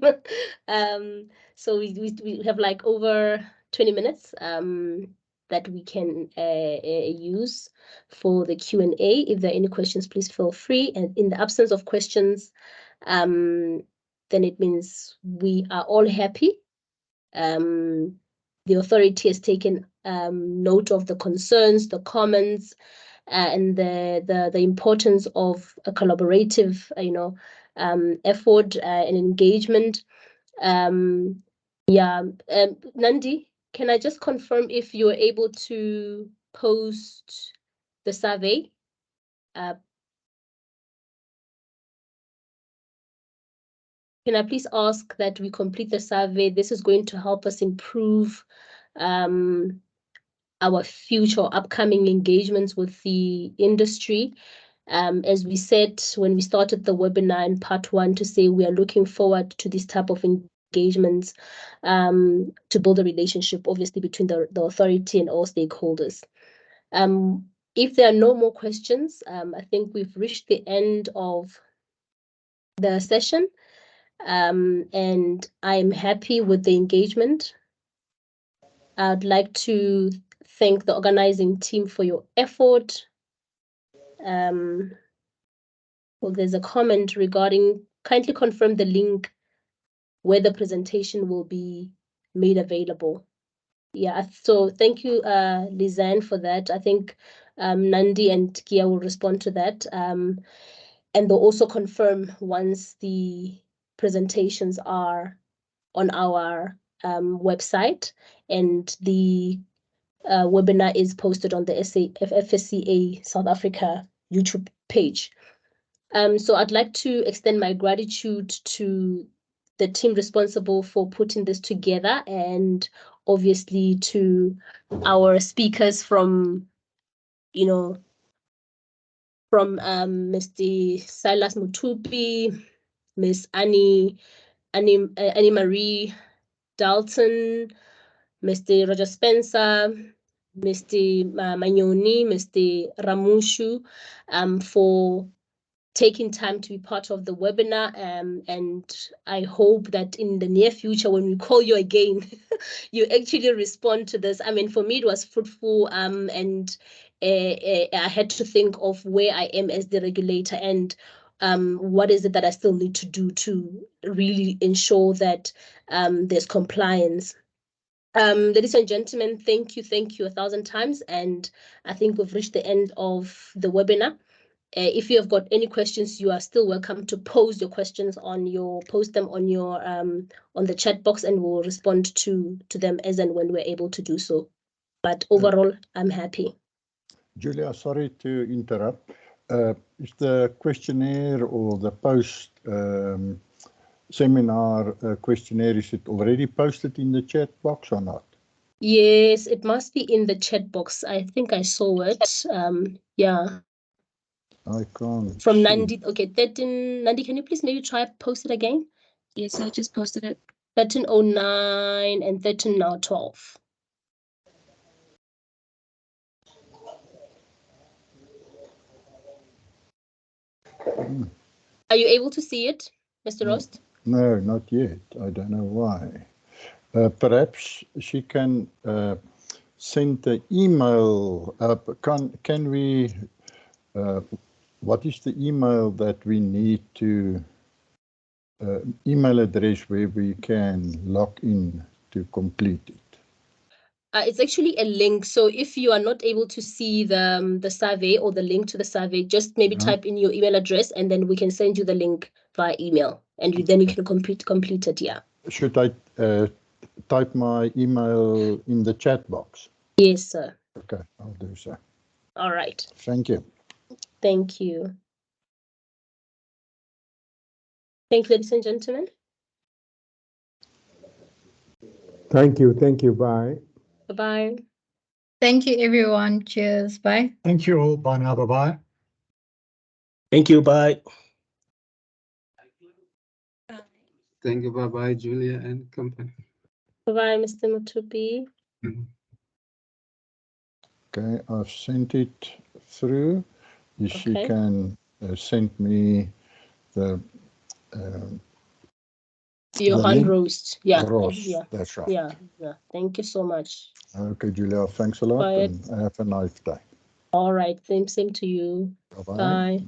A: So we have like over 20 minutes that we can use for the Q&A. If there are any questions, please feel free. And in the absence of questions, then it means we are all happy. The authority has taken note of the concerns, the comments, and the importance of a collaborative, effort and engagement. Nandi, can I just confirm if you're able to post the survey? Can I please ask that we complete the survey? This is going to help us improve our future upcoming engagements with the industry. As we said when we started the webinar in part 1, to say we are looking forward to this type of engagements to build a relationship, obviously, between the authority and all stakeholders. If there are no more questions, I think we've reached the end of the session. And I'm happy with the engagement. I'd like to thank the organizing team for your effort. Well, there's a comment regarding kindly confirm the link where the presentation will be made available. Yeah, so thank you, Lizanne, for that. I think Nandi and Kia will respond to that. And they'll also confirm once the presentations are on our website, and the webinar is posted on the FSCA South Africa YouTube page. So I'd like to extend my gratitude to the team responsible for putting this together, and obviously to our speakers from, from Mr. Silas Mutupi, Miss Annie Marie Dalton, Mr. Roger Spencer, Mr. Manyoni, Mr. Ramushu, for taking time to be part of the webinar. And I hope that in the near future, when we call you again, you actually respond to this. I mean, for me, it was fruitful, and I had to think of where I am as the regulator, and what is it that I still need to do to really ensure that there's compliance. Ladies and gentlemen, thank you 1,000 times, and I think we've reached the end of the webinar. If you have got any questions, you are still welcome to post your questions on the chat box, and we'll respond to them as and when we're able to do so. But overall, I'm happy.
N: Julia, sorry to interrupt. Is the questionnaire or the post seminar questionnaire, is it already posted in the chat box or not?
A: Yes, it must be in the chat box. I think I saw it. Yeah.
N: I can't
A: From
N: see.
A: Nandi. Okay, 13. Nandi, can you please maybe try post it again?
O: Yes, I just posted it.
A: 1309 and 1312. Are you able to see it, Mr. Rost?
N: No, not yet. I don't know why. Perhaps she can send the email. Can we? What is the email that we need to? Email address where we can log in to complete it.
A: It's actually a link. So if you are not able to see the survey or the link to the survey, just maybe type in your email address, and then we can send you the link via email, and then you can complete it. Yeah.
N: Should I type my email in the chat box?
A: Yes, sir.
N: Okay, I'll do so.
A: All right.
N: Thank you.
A: Thank you. Thank you, ladies and gentlemen.
P: Thank you. Thank you. Bye.
A: Bye-bye.
D: Thank you, everyone. Cheers. Bye.
P: Thank you all. Bye now. Bye-bye.
G: Thank you. Bye.
B: Thank you. Bye-bye, Julia and company.
A: Bye-bye, Mr. Mutupi.
N: Okay, I've sent it through. If she can send me the
A: Johan Roast. Yeah.
N: Roast,
A: Yeah.
N: that's right.
A: Yeah. Thank you so much.
N: Okay, Julia, thanks a lot, and have a nice day.
A: All right. Same to you.
N: Bye-bye.
A: Bye.